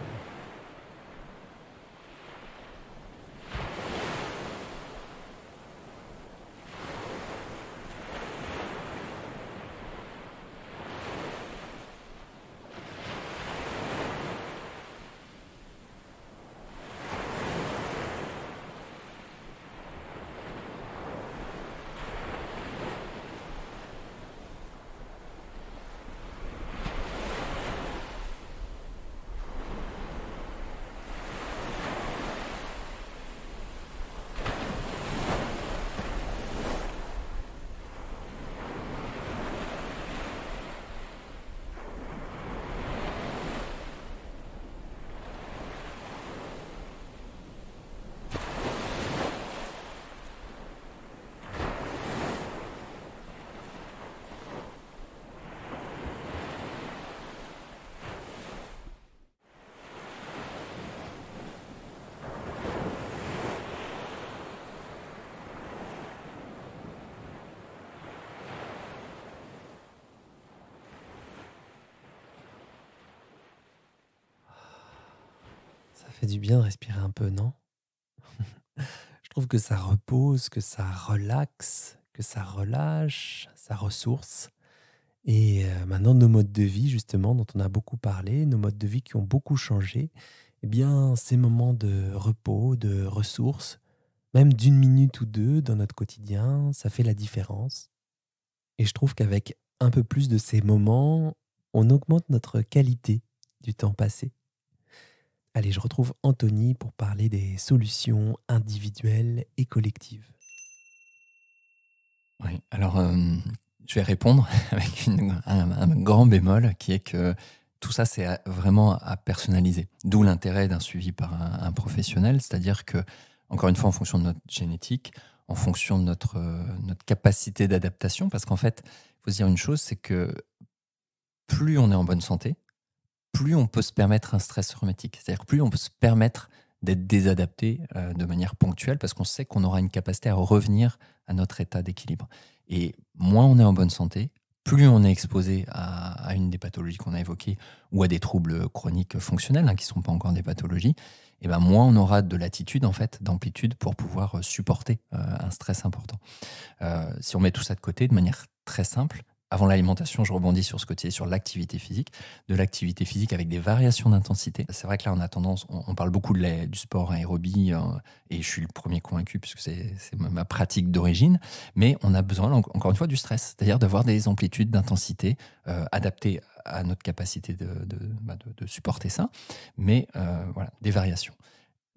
Ça fait du bien de respirer un peu, non? Je trouve que ça repose, que ça relaxe, que ça relâche, ça ressource. Et maintenant, nos modes de vie, justement, dont on a beaucoup parlé, nos modes de vie qui ont beaucoup changé, eh bien, ces moments de repos, de ressources, même d'1 minute ou 2 dans notre quotidien, ça fait la différence. Et je trouve qu'avec un peu plus de ces moments, on augmente notre qualité du temps passé. Allez, je retrouve Anthony pour parler des solutions individuelles et collectives. Oui, alors je vais répondre avec un grand bémol qui est que tout ça, c'est vraiment à personnaliser. D'où l'intérêt d'un suivi par un professionnel, c'est-à-dire que, encore une fois, en fonction de notre génétique, en fonction de notre capacité d'adaptation, parce qu'en fait, il faut se dire une chose, c'est que plus on est en bonne santé, plus on peut se permettre un stress rhumatique. C'est-à-dire plus on peut se permettre d'être désadapté de manière ponctuelle parce qu'on sait qu'on aura une capacité à revenir à notre état d'équilibre. Et moins on est en bonne santé, plus on est exposé à une des pathologies qu'on a évoquées ou à des troubles chroniques fonctionnels qui ne sont pas encore des pathologies, et ben moins on aura de latitude, en fait, d'amplitude pour pouvoir supporter un stress important. Si on met tout ça de côté de manière très simple, avant l'alimentation, je rebondis sur ce côté, sur l'activité physique, de l'activité physique avec des variations d'intensité. C'est vrai que là, on a tendance, on parle beaucoup du sport aérobie, et je suis le premier convaincu puisque c'est ma pratique d'origine, mais on a besoin, encore une fois, du stress, c'est-à-dire d'avoir des amplitudes d'intensité adaptées à notre capacité de supporter ça, mais voilà, des variations.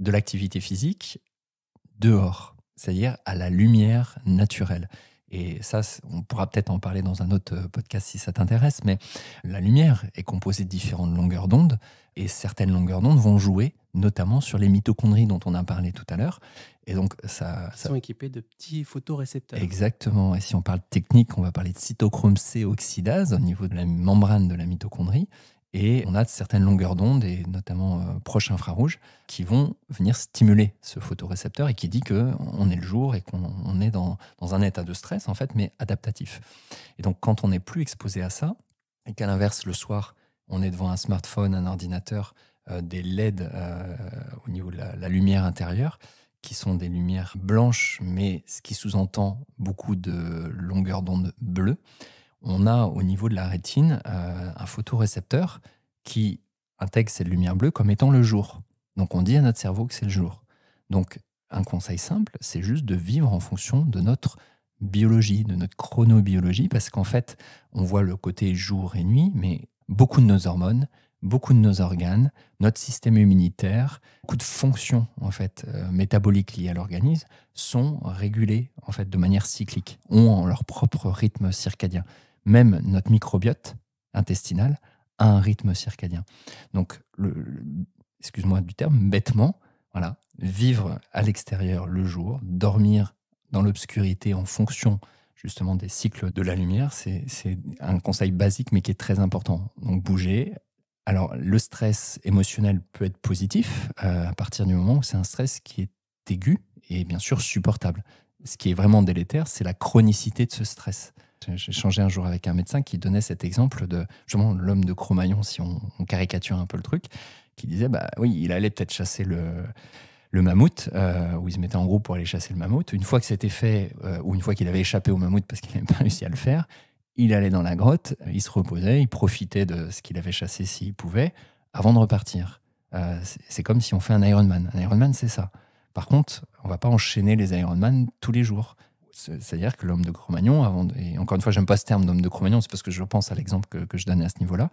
De l'activité physique dehors, c'est-à-dire à la lumière naturelle. Et ça, on pourra peut-être en parler dans un autre podcast si ça t'intéresse, mais la lumière est composée de différentes longueurs d'onde, et certaines longueurs d'onde vont jouer notamment sur les mitochondries dont on a parlé tout à l'heure. Et donc, Ils sont équipés de petits photorécepteurs. Exactement. Et si on parle technique, on va parler de cytochrome C oxydase au niveau de la membrane de la mitochondrie. Et on a certaines longueurs d'onde, et notamment proches infrarouges, qui vont venir stimuler ce photorécepteur et qui dit qu'on est le jour et qu'on est dans un état de stress, en fait, mais adaptatif. Et donc, quand on n'est plus exposé à ça, et qu'à l'inverse, le soir, on est devant un smartphone, un ordinateur, des LED au niveau de la lumière intérieure, qui sont des lumières blanches, mais ce qui sous-entend beaucoup de longueurs d'onde bleues, on a au niveau de la rétine un photorécepteur qui intègre cette lumière bleue comme étant le jour. Donc on dit à notre cerveau que c'est le jour. Donc un conseil simple, c'est juste de vivre en fonction de notre biologie, de notre chronobiologie, parce qu'en fait, on voit le côté jour et nuit, mais beaucoup de nos hormones, beaucoup de nos organes, notre système immunitaire, beaucoup de fonctions en fait métaboliques liées à l'organisme sont régulées en fait de manière cyclique, ont leur propre rythme circadien. Même notre microbiote intestinal a un rythme circadien. Donc, excuse-moi du terme, bêtement, voilà, vivre à l'extérieur le jour, dormir dans l'obscurité en fonction justement des cycles de la lumière, c'est un conseil basique mais qui est très important. Donc bouger. Alors le stress émotionnel peut être positif à partir du moment où c'est un stress qui est aigu et bien sûr supportable. Ce qui est vraiment délétère, c'est la chronicité de ce stress. J'ai échangé un jour avec un médecin qui donnait cet exemple de justement l'homme de Cro-Magnon, si on caricature un peu le truc, qui disait bah oui, il allait peut-être chasser le mammouth, où il se mettait en groupe pour aller chasser le mammouth. Une fois que c'était fait, ou une fois qu'il avait échappé au mammouth parce qu'il n'avait pas réussi à le faire, il allait dans la grotte, il se reposait, il profitait de ce qu'il avait chassé s'il pouvait, avant de repartir. C'est comme si on fait un Ironman. Un Ironman, c'est ça. Par contre, on ne va pas enchaîner les Ironman tous les jours. C'est-à-dire que l'homme de Cro-Magnon, et encore une fois, j'aime pas ce terme d'homme de Cro-Magnon, c'est parce que je pense à l'exemple que je donnais à ce niveau-là,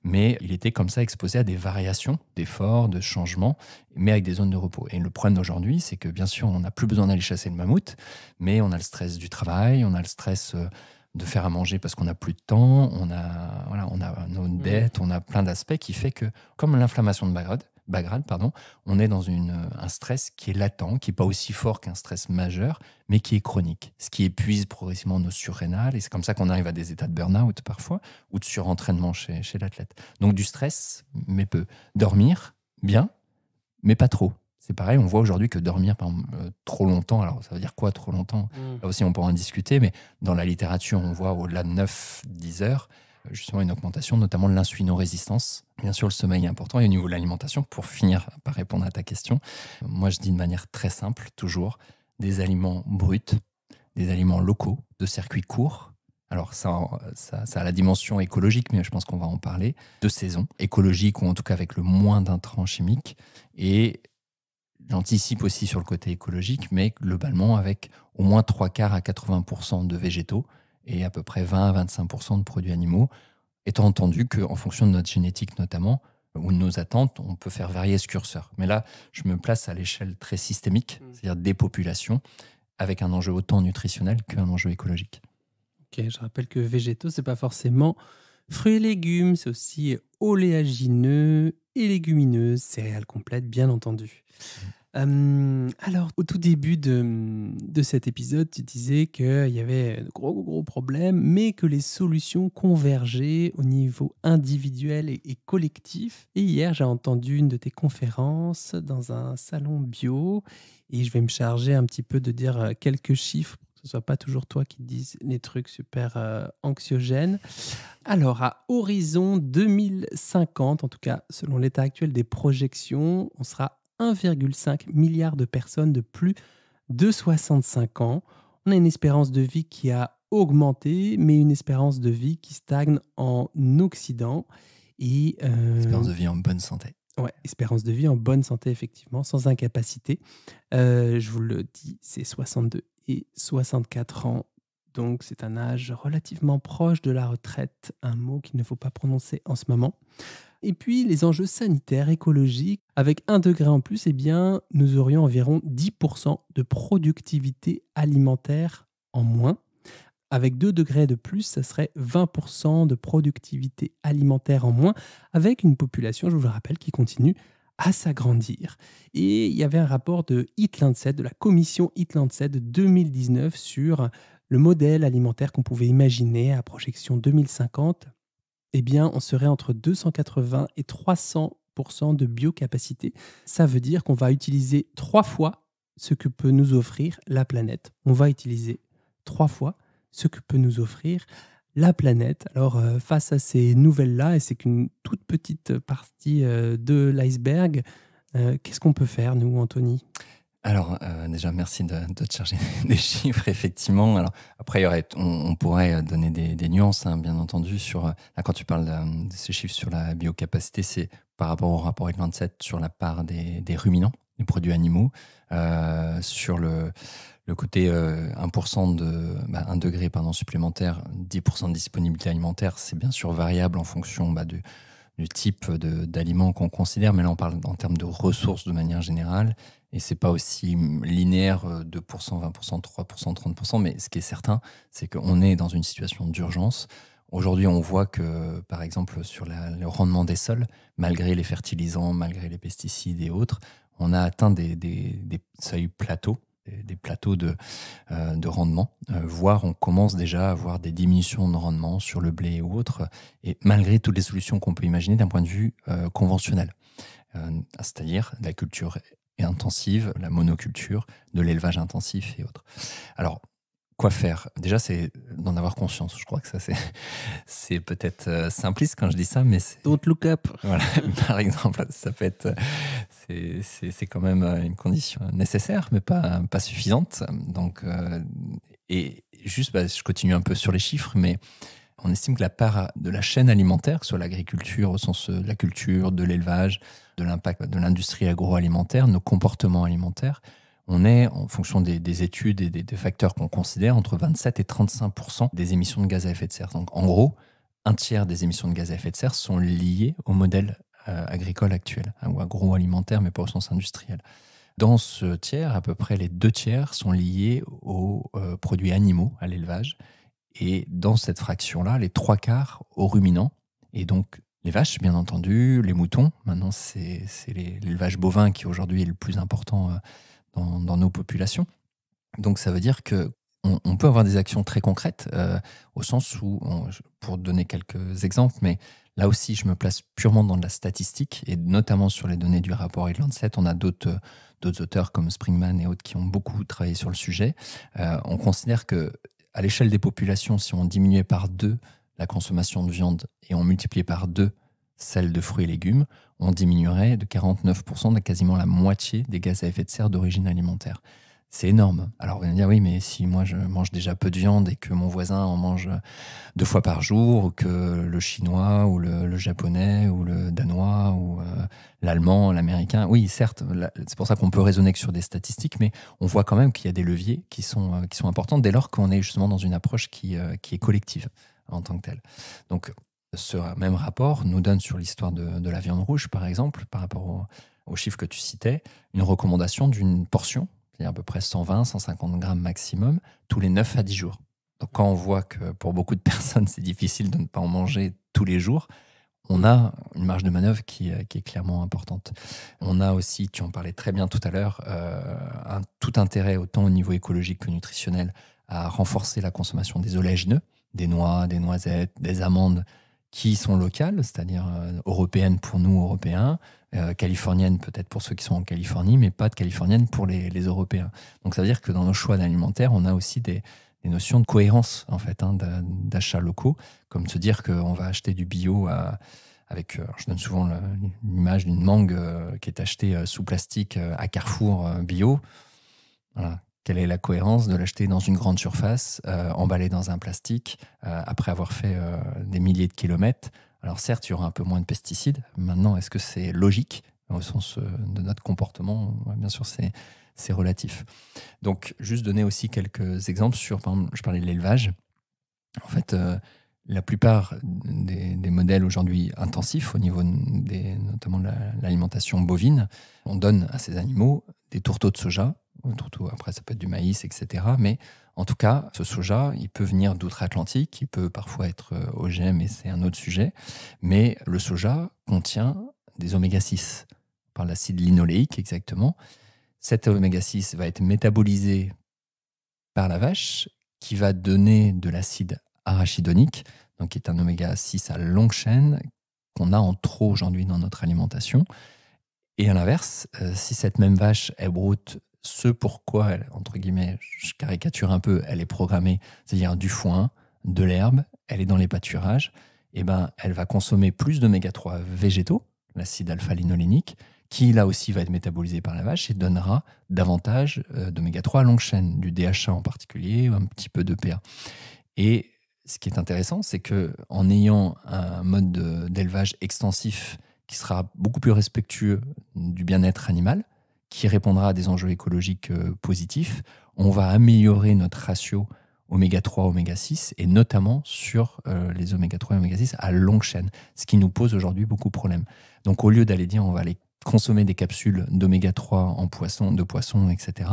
mais il était comme ça exposé à des variations d'efforts, de changements, mais avec des zones de repos. Et le problème d'aujourd'hui, c'est que bien sûr, on n'a plus besoin d'aller chasser le mammouth, mais on a le stress du travail, on a le stress de faire à manger parce qu'on n'a plus de temps, on a nos dettes, on a plein d'aspects qui fait que, comme l'inflammation de Bagrade, on est dans un stress qui est latent, qui n'est pas aussi fort qu'un stress majeur, mais qui est chronique, ce qui épuise progressivement nos surrénales, et c'est comme ça qu'on arrive à des états de burn-out parfois, ou de surentraînement chez l'athlète. Donc du stress, mais peu. Dormir, bien, mais pas trop. C'est pareil, on voit aujourd'hui que dormir par exemple, trop longtemps, alors ça veut dire quoi trop longtemps ? Là aussi on pourra en discuter, mais dans la littérature on voit au-delà de 9-10 heures, justement une augmentation notamment de l'insulinorésistance. Bien sûr le sommeil est important, et au niveau de l'alimentation, pour finir par répondre à ta question, moi je dis de manière très simple, toujours, des aliments bruts, des aliments locaux, de circuits courts. Alors ça a la dimension écologique, mais je pense qu'on va en parler, de saison, écologique ou en tout cas avec le moins d'intrants chimiques, et j'anticipe aussi sur le côté écologique, mais globalement avec au moins 3/4 à 80% de végétaux et à peu près 20 à 25% de produits animaux, étant entendu qu'en fonction de notre génétique notamment, ou de nos attentes, on peut faire varier ce curseur. Mais là, je me place à l'échelle très systémique, c'est-à-dire des populations, avec un enjeu autant nutritionnel qu'un enjeu écologique. Ok, je rappelle que végétaux, c'est pas forcément fruits et légumes, c'est aussi oléagineux et légumineuses, céréales complètes, bien entendu. Alors, au tout début de cet épisode, tu disais qu'il y avait de gros problèmes, mais que les solutions convergeaient au niveau individuel et collectif. Et hier, j'ai entendu une de tes conférences dans un salon bio, et je vais me charger un petit peu de dire quelques chiffres, pour que ce ne soit pas toujours toi qui dises les trucs super anxiogènes. Alors, à horizon 2050, en tout cas selon l'état actuel des projections, on sera 1,5 milliard de personnes de plus de 65 ans. On a une espérance de vie qui a augmenté, mais une espérance de vie qui stagne en Occident. Espérance de vie en bonne santé. Ouais, espérance de vie en bonne santé, effectivement, sans incapacité. Je vous le dis, c'est 62 et 64 ans. Donc, c'est un âge relativement proche de la retraite, un mot qu'il ne faut pas prononcer en ce moment. Et puis, les enjeux sanitaires, écologiques, avec 1 degré en plus, eh bien, nous aurions environ 10% de productivité alimentaire en moins. Avec 2 degrés de plus, ça serait 20% de productivité alimentaire en moins, avec une population, je vous le rappelle, qui continue à s'agrandir. Et il y avait un rapport de Eat-Lancet, de la commission Eat-Lancet de 2019 sur le modèle alimentaire qu'on pouvait imaginer à projection 2050. Eh bien, on serait entre 280 et 300% de biocapacité. Ça veut dire qu'on va utiliser 3 fois ce que peut nous offrir la planète. On va utiliser 3 fois ce que peut nous offrir la planète. Alors, face à ces nouvelles-là, et c'est qu'une toute petite partie de l'iceberg, qu'est-ce qu'on peut faire, nous, Anthony ? Alors, déjà, merci de te charger des chiffres, effectivement. Alors, après, on pourrait donner des nuances, hein, bien entendu, sur, là, quand tu parles de ces chiffres sur la biocapacité, c'est par rapport au rapport Eat-Lancet sur la part des ruminants, des produits animaux, sur le côté 1% 1 degré supplémentaire, 10% de disponibilité alimentaire, c'est bien sûr variable en fonction du du type d'aliments qu'on considère, mais là on parle en termes de ressources de manière générale, et c'est pas aussi linéaire 2%, 20%, 3%, 30%, mais ce qui est certain, c'est qu'on est dans une situation d'urgence. Aujourd'hui, on voit que, par exemple, sur le rendement des sols, malgré les fertilisants, malgré les pesticides et autres, on a atteint des seuils plateaux, des plateaux de rendement, voire on commence déjà à avoir des diminutions de rendement sur le blé ou autre, et malgré toutes les solutions qu'on peut imaginer d'un point de vue conventionnel, c'est-à-dire la culture intensive, la monoculture, de l'élevage intensif et autres. Alors, quoi faire? Déjà, c'est d'en avoir conscience. Je crois que ça, c'est peut-être simpliste quand je dis ça, mais c'est... Don't look up. Voilà, par exemple, ça peut être... C'est quand même une condition nécessaire, mais pas suffisante. Donc, et juste, je continue un peu sur les chiffres, mais on estime que la part de la chaîne alimentaire, que ce soit l'agriculture au sens de la culture, de l'élevage, de l'impact de l'industrie agroalimentaire, nos comportements alimentaires, on est, en fonction des études et des facteurs qu'on considère, entre 27 et 35% des émissions de gaz à effet de serre. Donc, en gros, un tiers des émissions de gaz à effet de serre sont liées au modèle agricole actuel, ou agroalimentaire, mais pas au sens industriel. Dans ce tiers, à peu près les 2 tiers sont liés aux produits animaux, à l'élevage. Et dans cette fraction-là, les 3 quarts aux ruminants. Et donc, les vaches, bien entendu, les moutons. Maintenant, c'est l'élevage bovin qui aujourd'hui est le plus important dans nos populations. Donc ça veut dire qu'on peut avoir des actions très concrètes, au sens où, pour donner quelques exemples, mais là aussi je me place purement dans de la statistique, et notamment sur les données du rapport Lancet. On a d'autres auteurs comme Springman et autres qui ont beaucoup travaillé sur le sujet. On considère que à l'échelle des populations, si on diminuait par 2 la consommation de viande et on multipliait par 2 celle de fruits et légumes, on diminuerait de 49%, de quasiment la moitié des gaz à effet de serre d'origine alimentaire. C'est énorme. Alors vous allez me dire, oui, mais si moi je mange déjà peu de viande et que mon voisin en mange 2 fois par jour, ou que le chinois, ou le japonais, ou le danois, ou l'allemand, l'américain, oui, certes, c'est pour ça qu'on peut raisonner que sur des statistiques, mais on voit quand même qu'il y a des leviers qui sont importants dès lors qu'on est justement dans une approche qui est collective en tant que telle. Donc, ce même rapport nous donne sur l'histoire de la viande rouge, par exemple, par rapport aux chiffres que tu citais, une recommandation d'une portion, c'est-à-dire à peu près 120, 150 grammes maximum, tous les 9 à 10 jours. Donc quand on voit que pour beaucoup de personnes, c'est difficile de ne pas en manger tous les jours, on a une marge de manœuvre qui est clairement importante. On a aussi, tu en parlais très bien tout à l'heure, tout intérêt, autant au niveau écologique que nutritionnel, à renforcer la consommation des oléagineux, des noix, des noisettes, des amandes, qui sont locales, c'est-à-dire européennes pour nous, Européens, californiennes peut-être pour ceux qui sont en Californie, mais pas de californiennes pour les Européens. Donc ça veut dire que dans nos choix alimentaires, on a aussi des notions de cohérence en fait, d'achats locaux, comme se dire qu'on va acheter du bio avec, je donne souvent l'image d'une mangue qui est achetée sous plastique à Carrefour bio. Voilà. Quelle est la cohérence de l'acheter dans une grande surface, emballé dans un plastique, après avoir fait des milliers de kilomètres? Alors certes, il y aura un peu moins de pesticides. Maintenant, est-ce que c'est logique au sens de notre comportement? Ouais, bien sûr, c'est relatif. Donc, juste donner aussi quelques exemples sur, par exemple, je parlais de l'élevage. En fait, la plupart des modèles aujourd'hui intensifs au niveau notamment de l'alimentation bovine, on donne à ces animaux des tourteaux de soja. Après, ça peut être du maïs, etc. Mais en tout cas, ce soja, il peut venir d'outre-Atlantique, il peut parfois être OGM, et c'est un autre sujet. Mais le soja contient des oméga-6. On parle d'acide linoléique, exactement. Cet oméga-6 va être métabolisé par la vache, qui va donner de l'acide arachidonique, donc qui est un oméga-6 à longue chaîne, qu'on a en trop aujourd'hui dans notre alimentation. Et à l'inverse, si cette même vache, elle broute ce pourquoi, elle, entre guillemets, je caricature un peu, elle est programmée, c'est-à-dire du foin, de l'herbe, elle est dans les pâturages, et ben, elle va consommer plus d'oméga-3 végétaux, l'acide alpha-linolénique, qui là aussi va être métabolisé par la vache et donnera davantage d'oméga-3 à longue chaîne, du DHA en particulier, ou un petit peu d'EPA. Et ce qui est intéressant, c'est qu'en ayant un mode d'élevage extensif qui sera beaucoup plus respectueux du bien-être animal, qui répondra à des enjeux écologiques positifs, on va améliorer notre ratio oméga 3, oméga 6, et notamment sur les oméga 3 et oméga 6 à longue chaîne, ce qui nous pose aujourd'hui beaucoup de problèmes. Donc au lieu d'aller dire on va aller consommer des capsules d'oméga 3 de poisson, etc.,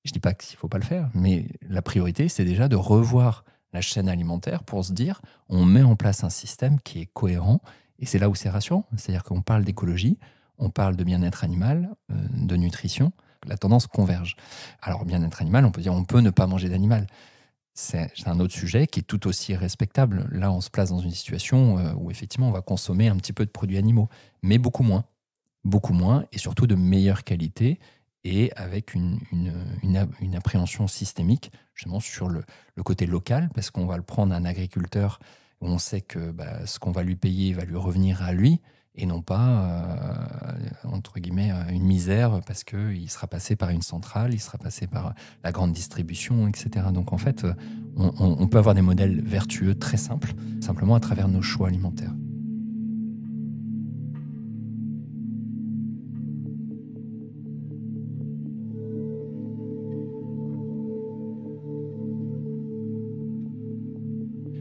je ne dis pas qu'il ne faut pas le faire, mais la priorité, c'est déjà de revoir la chaîne alimentaire pour se dire on met en place un système qui est cohérent, et c'est là où c'est rassurant. C'est-à-dire qu'on parle d'écologie, on parle de bien-être animal, de nutrition, la tendance converge. Alors bien-être animal, on peut dire on peut ne pas manger d'animal. C'est un autre sujet qui est tout aussi respectable. Là, on se place dans une situation où effectivement on va consommer un petit peu de produits animaux, mais beaucoup moins, et surtout de meilleure qualité, et avec une appréhension systémique justement sur le côté local, parce qu'on va le prendre à un agriculteur où on sait que ce qu'on va lui payer va lui revenir à lui, et non pas, entre guillemets, une misère parce qu'il sera passé par une centrale, il sera passé par la grande distribution, etc. Donc en fait, on peut avoir des modèles vertueux très simples, simplement à travers nos choix alimentaires.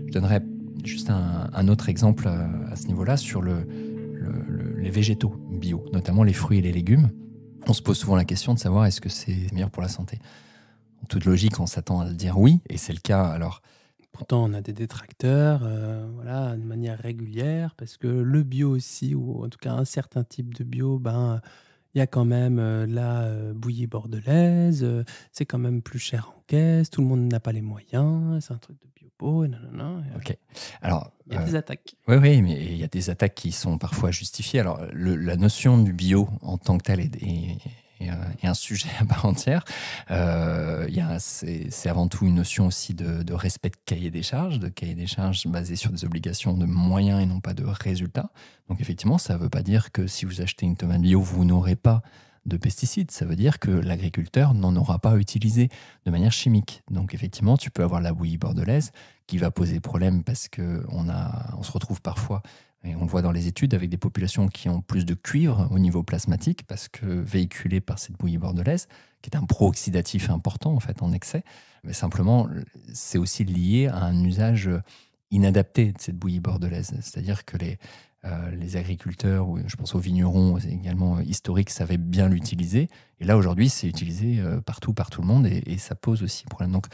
Je donnerais juste un autre exemple à ce niveau-là sur les végétaux bio, notamment les fruits et les légumes. On se pose souvent la question de savoir est-ce que c'est meilleur pour la santé. En toute logique, on s'attend à dire oui, et c'est le cas. Alors, pourtant, on a des détracteurs de manière régulière, parce que le bio aussi, ou en tout cas un certain type de bio, il y a quand même la bouillie bordelaise, c'est quand même plus cher en caisse, tout le monde n'a pas les moyens, c'est un truc de bio, nanana. Ok. Alors, il y a des attaques. Oui, mais il y a des attaques qui sont parfois justifiées. Alors, la notion du bio en tant que telle est un sujet à part entière. C'est avant tout une notion aussi de respect de cahier des charges basé sur des obligations de moyens et non pas de résultats. Donc effectivement, ça ne veut pas dire que si vous achetez une tomate bio, vous n'aurez pas de pesticides. Ça veut dire que l'agriculteur n'en aura pas utilisé de manière chimique. Donc effectivement, tu peux avoir la bouillie bordelaise qui va poser problème parce qu'on se retrouve parfois, et on le voit dans les études, avec des populations qui ont plus de cuivre au niveau plasmatique parce que véhiculé par cette bouillie bordelaise, qui est un pro-oxydatif important en fait en excès. Mais simplement, c'est aussi lié à un usage inadapté de cette bouillie bordelaise. C'est-à-dire que les agriculteurs, ou je pense aux vignerons également historiques, savaient bien l'utiliser. Et là, aujourd'hui, c'est utilisé partout par tout le monde, et ça pose aussi problème. Donc,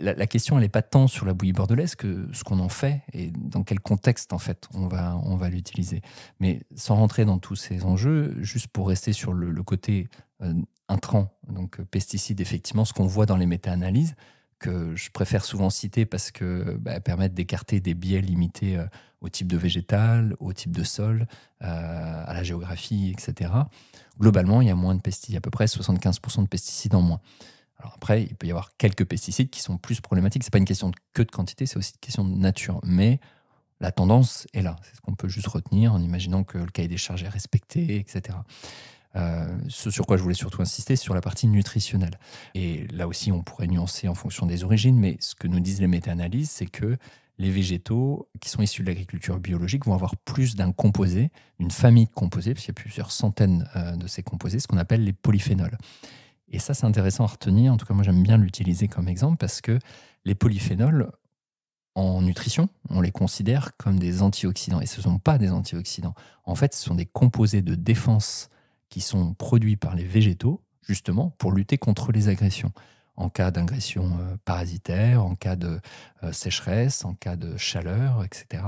la question, elle n'est pas tant sur la bouillie bordelaise que ce qu'on en fait et dans quel contexte, en fait, on va l'utiliser. Mais sans rentrer dans tous ces enjeux, juste pour rester sur le côté intrant, donc pesticides, effectivement, ce qu'on voit dans les méta-analyses, que je préfère souvent citer parce que permettent d'écarter des biais limités au type de végétal, au type de sol, à la géographie, etc. Globalement, il y a moins de pesticides, il y a à peu près 75% de pesticides en moins. Alors après, il peut y avoir quelques pesticides qui sont plus problématiques. Ce n'est pas une question que de quantité, c'est aussi une question de nature. Mais la tendance est là. C'est ce qu'on peut juste retenir en imaginant que le cahier des charges est respecté, etc. Ce sur quoi je voulais surtout insister, sur la partie nutritionnelle. Et là aussi, on pourrait nuancer en fonction des origines, mais ce que nous disent les méta-analyses, c'est que les végétaux qui sont issus de l'agriculture biologique vont avoir plus d'un composé, d'une famille de composés, parce qu'il y a plusieurs centaines de ces composés, ce qu'on appelle les polyphénols. Et ça, c'est intéressant à retenir. En tout cas, moi, j'aime bien l'utiliser comme exemple parce que les polyphénols, en nutrition, on les considère comme des antioxydants. Et ce ne sont pas des antioxydants. En fait, ce sont des composés de défense qui sont produits par les végétaux, justement, pour lutter contre les agressions. En cas d'agression parasitaire, en cas de sécheresse, en cas de chaleur, etc.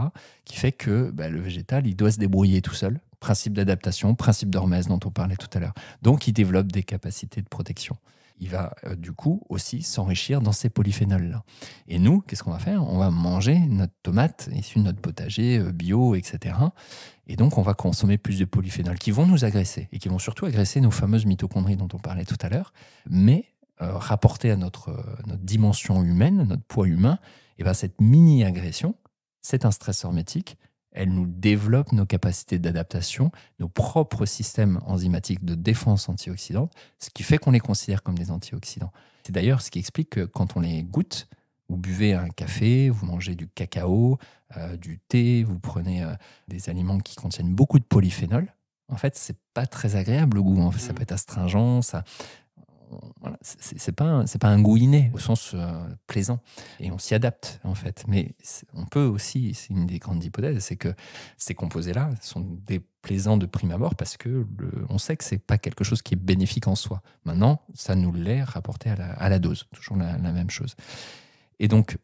Qui fait que le végétal, il doit se débrouiller tout seul. Principe d'adaptation, principe d'hormèse dont on parlait tout à l'heure. Donc, il développe des capacités de protection. Il va du coup aussi s'enrichir dans ces polyphénols-là. Et nous, qu'est-ce qu'on va faire ? On va manger notre tomate issue de notre potager bio, etc. Et donc, on va consommer plus de polyphénols qui vont nous agresser et qui vont surtout agresser nos fameuses mitochondries dont on parlait tout à l'heure. Mais rapporté à notre dimension humaine, notre poids humain, et cette mini-agression, c'est un stress hormétique. Elle nous développe nos capacités d'adaptation, nos propres systèmes enzymatiques de défense antioxydante, ce qui fait qu'on les considère comme des antioxydants. C'est d'ailleurs ce qui explique que quand on les goûte, vous buvez un café, vous mangez du cacao, du thé, vous prenez des aliments qui contiennent beaucoup de polyphénols, en fait, c'est pas très agréable le goût. En fait, ça peut être astringent, voilà. c'est pas un goût inné au sens plaisant, et on s'y adapte en fait. Mais on peut aussi, c'est une des grandes hypothèses, c'est que ces composés-là sont déplaisants de prime abord parce que on sait que c'est pas quelque chose qui est bénéfique en soi. Maintenant, ça nous l'est rapporté à la dose, toujours la même chose. Et donc,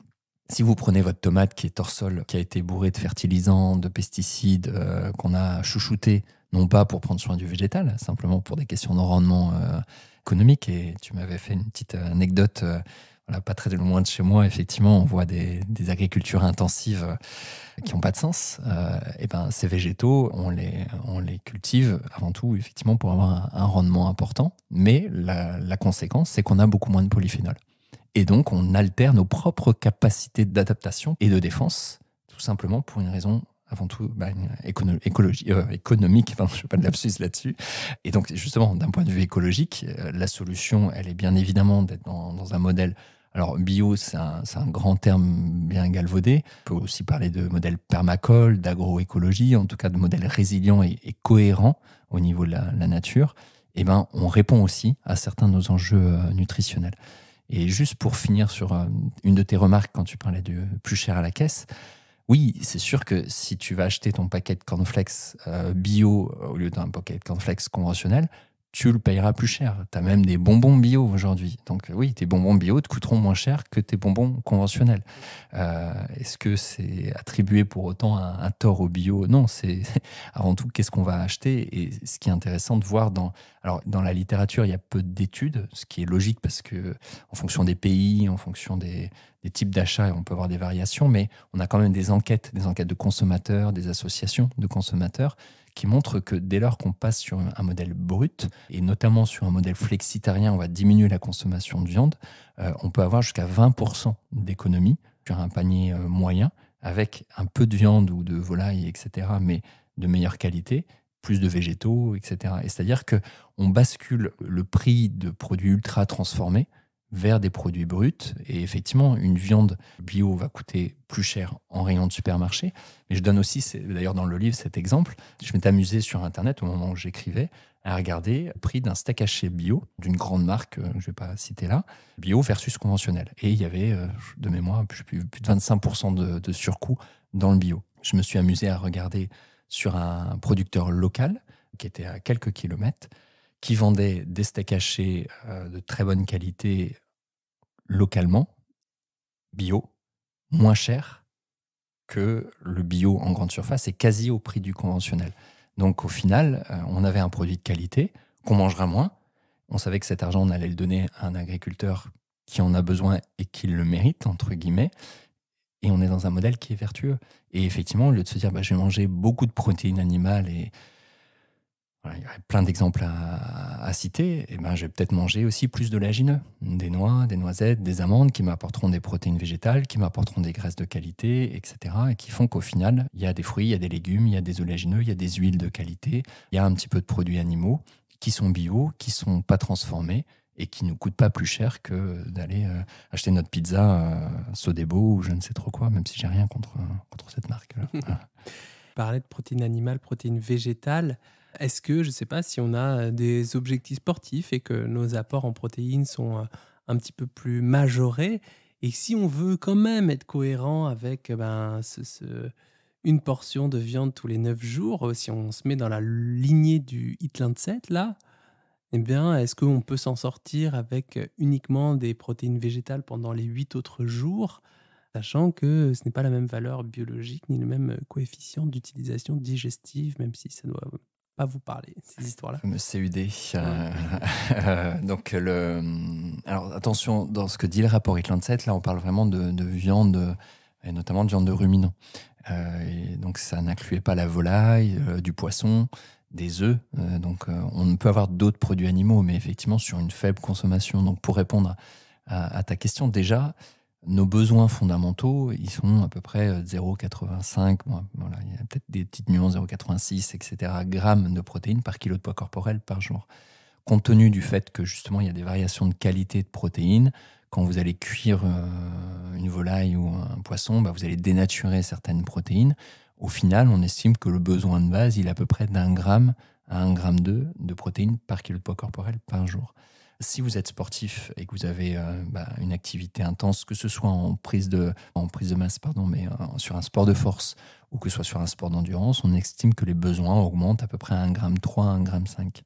si vous prenez votre tomate qui est hors sol, qui a été bourrée de fertilisants, de pesticides, qu'on a chouchouté, non pas pour prendre soin du végétal, simplement pour des questions de rendement économique. Et tu m'avais fait une petite anecdote, pas très loin de chez moi, effectivement, on voit des agricultures intensives qui n'ont pas de sens. Et ben, ces végétaux, on les cultive avant tout, effectivement, pour avoir un rendement important. Mais la conséquence, c'est qu'on a beaucoup moins de polyphénol. Et donc, on altère nos propres capacités d'adaptation et de défense, tout simplement pour une raison, avant tout, économique. Pardon, je ne fais pas de lapsus là-dessus. Et donc, justement, d'un point de vue écologique, la solution, elle est bien évidemment d'être dans un modèle. Alors, bio, c'est un grand terme bien galvaudé. On peut aussi parler de modèle permacole, d'agroécologie, en tout cas de modèle résilient et cohérent au niveau de la nature. Et ben, on répond aussi à certains de nos enjeux nutritionnels. Et juste pour finir sur une de tes remarques quand tu parlais de plus cher à la caisse, oui, c'est sûr que si tu vas acheter ton paquet de cornflakes bio au lieu d'un paquet de cornflakes conventionnel, tu le payeras plus cher. Tu as même des bonbons bio aujourd'hui. Donc oui, tes bonbons bio te coûteront moins cher que tes bonbons conventionnels. Est-ce que c'est attribué pour autant un tort au bio ? Non, c'est avant tout qu'est-ce qu'on va acheter. Et ce qui est intéressant de voir dans la littérature, il y a peu d'études, ce qui est logique parce que en fonction des pays, en fonction des types d'achats, on peut avoir des variations, mais on a quand même des enquêtes de consommateurs, des associations de consommateurs qui montrent que dès lors qu'on passe sur un modèle brut, et notamment sur un modèle flexitarien, on va diminuer la consommation de viande, on peut avoir jusqu'à 20% d'économie sur un panier moyen, avec un peu de viande ou de volaille, etc., mais de meilleure qualité, plus de végétaux, etc. Et c'est-à-dire qu'on bascule le prix de produits ultra transformés vers des produits bruts. Et effectivement, une viande bio va coûter plus cher en rayon de supermarché. Mais je donne aussi, d'ailleurs dans le livre, cet exemple. Je m'étais amusé sur Internet au moment où j'écrivais à regarder le prix d'un steak haché bio d'une grande marque, je ne vais pas citer là, bio versus conventionnel. Et il y avait, de mémoire, plus de 25% de surcoût dans le bio. Je me suis amusé à regarder sur un producteur local qui était à quelques kilomètres, qui vendait des steaks hachés de très bonne qualité localement, bio, moins cher que le bio en grande surface et quasi au prix du conventionnel. Donc au final, on avait un produit de qualité qu'on mangera moins. On savait que cet argent, on allait le donner à un agriculteur qui en a besoin et qui le mérite, entre guillemets. Et on est dans un modèle qui est vertueux. Et effectivement, au lieu de se dire je vais manger beaucoup de protéines animales et il y aurait plein d'exemples à citer, et je vais peut-être manger aussi plus d'oléagineux, des noix, des noisettes, des amandes qui m'apporteront des protéines végétales, qui m'apporteront des graisses de qualité, etc. Et qui font qu'au final, il y a des fruits, il y a des légumes, il y a des oléagineux, il y a des huiles de qualité, il y a un petit peu de produits animaux qui sont bio, qui ne sont pas transformés et qui ne nous coûtent pas plus cher que d'aller acheter notre pizza Sodebo ou je ne sais trop quoi, même si j'ai rien contre cette marque-là. Voilà. Parler de protéines animales, protéines végétales, est-ce que, je ne sais pas, si on a des objectifs sportifs et que nos apports en protéines sont un petit peu plus majorés, et si on veut quand même être cohérent avec une portion de viande tous les 9 jours, si on se met dans la lignée du Eat Lancet, là, eh bien, est-ce qu'on peut s'en sortir avec uniquement des protéines végétales pendant les 8 autres jours, sachant que ce n'est pas la même valeur biologique ni le même coefficient d'utilisation digestive, même si ça doit pas vous parler, ces histoires-là. Le CUD. Donc, alors attention, dans ce que dit le rapport Eat Lancet, là, on parle vraiment de viande, et notamment de viande de ruminants. Et donc, ça n'incluait pas la volaille, du poisson, des œufs. Donc, on peut avoir d'autres produits animaux, mais effectivement, sur une faible consommation. Donc, pour répondre à ta question, déjà, nos besoins fondamentaux, ils sont à peu près 0,85, voilà, il y a peut-être des petites nuances, 0,86, etc., grammes de protéines par kilo de poids corporel par jour. Compte tenu du fait que justement il y a des variations de qualité de protéines, quand vous allez cuire une volaille ou un poisson, vous allez dénaturer certaines protéines. Au final, on estime que le besoin de base, il est à peu près d'1 gramme à 1,2 gramme de protéines par kilo de poids corporel par jour. si vous êtes sportif et que vous avez une activité intense, que ce soit en prise de masse, mais sur un sport de force ou que ce soit sur un sport d'endurance, on estime que les besoins augmentent à peu près à 1,3 g à 1,5 g.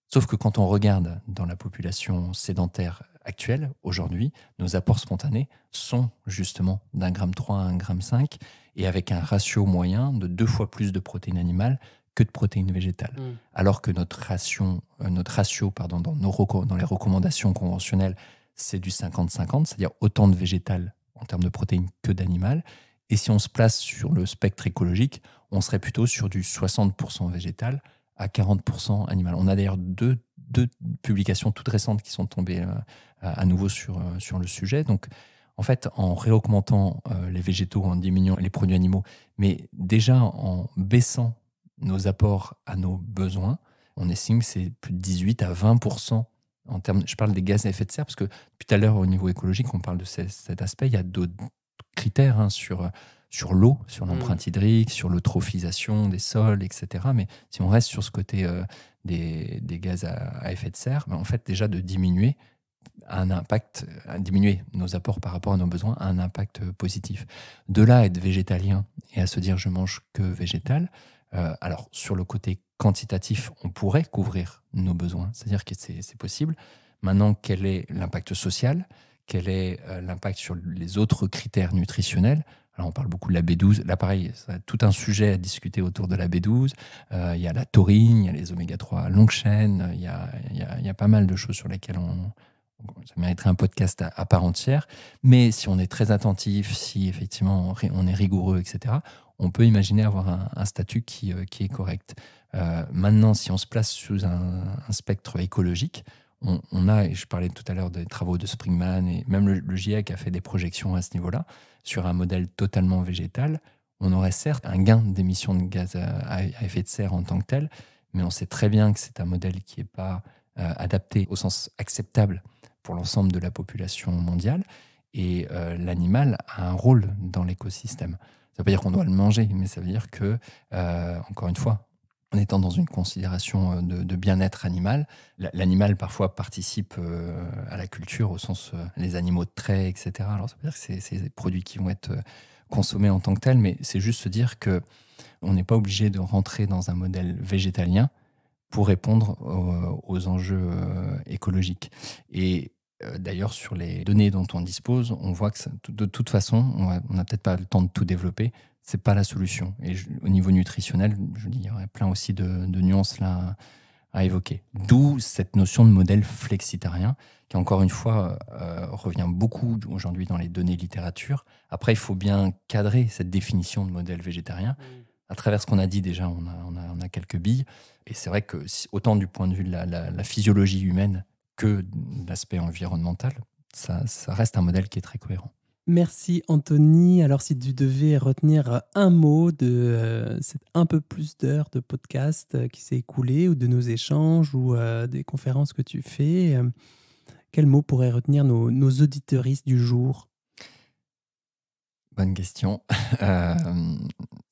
Sauf que quand on regarde dans la population sédentaire actuelle, aujourd'hui, nos apports spontanés sont justement d'1,3 g à 1,5 g et avec un ratio moyen de 2 fois plus de protéines animales que de protéines végétales. Alors que notre ratio dans les recommandations conventionnelles, c'est du 50-50, c'est-à-dire autant de végétal en termes de protéines que d'animal. Et si on se place sur le spectre écologique, on serait plutôt sur du 60% végétal à 40% animal. On a d'ailleurs deux publications toutes récentes qui sont tombées à nouveau sur le sujet. Donc, en fait, en réaugmentant les végétaux, en diminuant les produits animaux, mais déjà en baissant nos apports à nos besoins, on estime que c'est plus de 18 à 20% en termes. Je parle des gaz à effet de serre parce que depuis tout à l'heure, au niveau écologique, on parle de cet aspect. Il y a d'autres critères sur l'eau, sur l'empreinte hydrique, sur l'eutrophisation des sols, etc. Mais si on reste sur ce côté des gaz à effet de serre, en fait, déjà de diminuer diminuer nos apports par rapport à nos besoins a un impact positif. De là à être végétalien et à se dire je mange que végétal, alors sur le côté quantitatif, on pourrait couvrir nos besoins, c'est-à-dire que c'est possible. Maintenant, quel est l'impact social ? Quel est l'impact sur les autres critères nutritionnels ? Alors, on parle beaucoup de la B12. Là, pareil, ça a tout un sujet à discuter autour de la B12. Il y a la taurine, il y a les oméga-3 à longue chaîne, il y a pas mal de choses sur lesquelles ça mériterait un podcast à part entière. Mais si on est très attentif, si effectivement on est rigoureux, etc., on peut imaginer avoir un statut qui est correct. Maintenant, si on se place sous un spectre écologique, on a, et je parlais tout à l'heure des travaux de Springman, et même le GIEC a fait des projections à ce niveau-là, sur un modèle totalement végétal, on aurait certes un gain d'émissions de gaz à effet de serre en tant que tel, mais on sait très bien que c'est un modèle qui n'est pas adapté au sens acceptable pour l'ensemble de la population mondiale, et l'animal a un rôle dans l'écosystème. Ça ne veut pas dire qu'on doit le manger, mais ça veut dire que, encore une fois, en étant dans une considération de bien-être animal, l'animal parfois participe à la culture au sens les animaux de trait, etc. Alors ça veut dire que c'est des produits qui vont être consommés en tant que tels, mais c'est juste se dire que on n'est pas obligé de rentrer dans un modèle végétalien pour répondre aux enjeux écologiques. Et d'ailleurs, sur les données dont on dispose, on voit que de toute façon, on n'a peut-être pas le temps de tout développer, c'est pas la solution. Et au niveau nutritionnel, je dis, il y aurait plein aussi de nuances là à évoquer. D'où cette notion de modèle flexitarien, qui encore une fois revient beaucoup aujourd'hui dans les données littérature. Après, il faut bien cadrer cette définition de modèle végétarien. À travers ce qu'on a dit déjà, on a quelques billes. Et c'est vrai que autant du point de vue de la physiologie humaine que de l'aspect environnemental, ça reste un modèle qui est très cohérent. Merci Anthony. Alors si tu devais retenir un mot de cette un peu plus d'heures de podcast qui s'est écoulé, ou de nos échanges, ou des conférences que tu fais, quel mot pourrait retenir nos auditeuristes du jour ? Bonne question.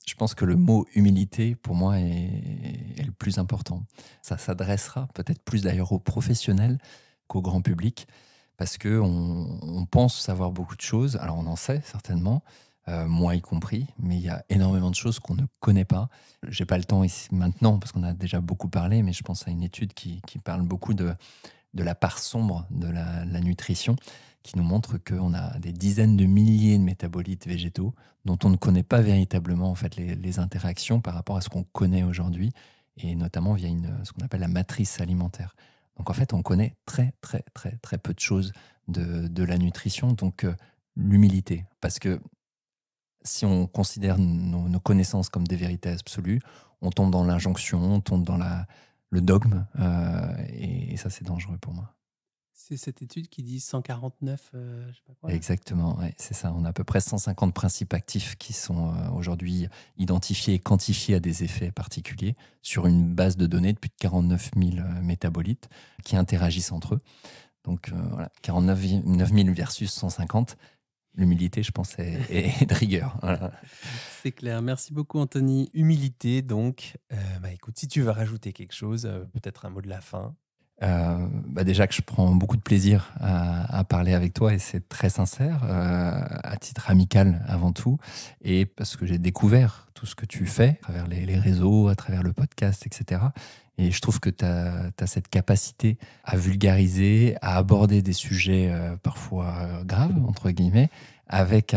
Je pense que le mot humilité, pour moi, est le plus important. Ça s'adressera peut-être plus d'ailleurs aux professionnels qu'au grand public, parce qu'on pense savoir beaucoup de choses. Alors on en sait certainement, moi y compris, mais il y a énormément de choses qu'on ne connaît pas. Je n'ai pas le temps ici maintenant, parce qu'on a déjà beaucoup parlé, mais je pense à une étude qui parle beaucoup de la part sombre de la nutrition, qui nous montre qu'on a des dizaines de milliers de métabolites végétaux dont on ne connaît pas véritablement en fait, les interactions par rapport à ce qu'on connaît aujourd'hui, et notamment via ce qu'on appelle la matrice alimentaire. Donc en fait, on connaît très, très, très, très peu de choses de la nutrition, donc l'humilité. Parce que si on considère nos connaissances comme des vérités absolues, on tombe dans l'injonction, on tombe dans le dogme, et ça, c'est dangereux pour moi. C'est cette étude qui dit 149, je sais pas quoi. Exactement, ouais, c'est ça. On a à peu près 150 principes actifs qui sont aujourd'hui identifiés et quantifiés à des effets particuliers sur une base de données de plus de 49 000 métabolites qui interagissent entre eux. Donc voilà, 49 000 versus 150. L'humilité, je pense, est de rigueur. Voilà. C'est clair. Merci beaucoup, Anthony. Humilité, donc. Écoute, si tu veux rajouter quelque chose, peut-être un mot de la fin. Déjà que je prends beaucoup de plaisir à parler avec toi et c'est très sincère, à titre amical avant tout, et parce que j'ai découvert tout ce que tu fais à travers les réseaux, à travers le podcast, etc. Et je trouve que tu as cette capacité à vulgariser, à aborder des sujets parfois graves, entre guillemets, avec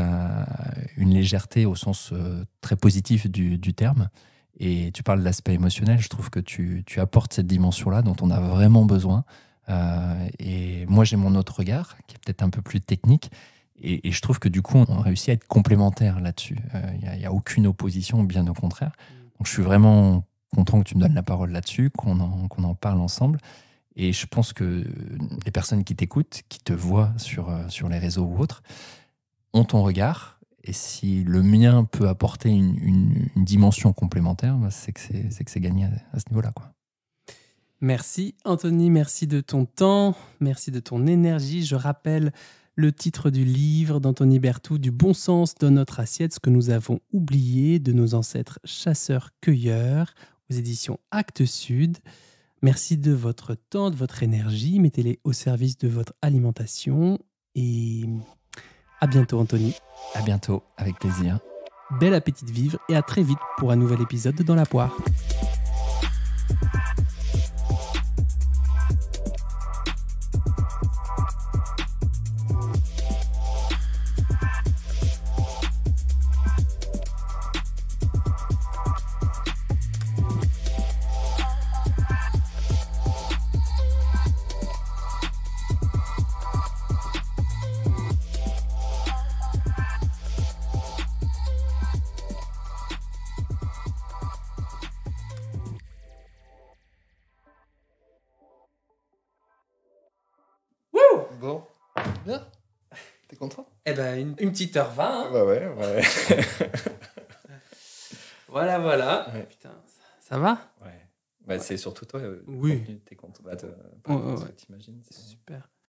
une légèreté au sens très positif du terme. Et tu parles de l'aspect émotionnel, je trouve que tu apportes cette dimension-là dont on a vraiment besoin. Et moi, j'ai mon autre regard, qui est peut-être un peu plus technique. Et je trouve que du coup, on réussit à être complémentaires là-dessus. Il n'y a aucune opposition, bien au contraire. Donc je suis vraiment content que tu me donnes la parole là-dessus, qu'on en parle ensemble. Et je pense que les personnes qui t'écoutent, qui te voient sur les réseaux ou autres, ont ton regard. Et si le mien peut apporter une dimension complémentaire, c'est que c'est gagné à ce niveau-là, quoi. Merci Anthony, merci de ton temps, merci de ton énergie. Je rappelle le titre du livre d'Anthony Berthoud, Du bon sens dans notre assiette, ce que nous avons oublié de nos ancêtres chasseurs-cueilleurs, aux éditions Actes Sud. Merci de votre temps, de votre énergie. Mettez-les au service de votre alimentation. Et à bientôt Anthony. À bientôt, avec plaisir. Bel appétit de vivre et à très vite pour un nouvel épisode de Dans la poire. Bon, bien. T'es content? Eh ben, une petite heure 20. Hein. Bah ouais. Voilà. Ouais. Putain, ça va? Ouais. C'est surtout toi. Oui. T'es content. Ouais. T'imagines. Super.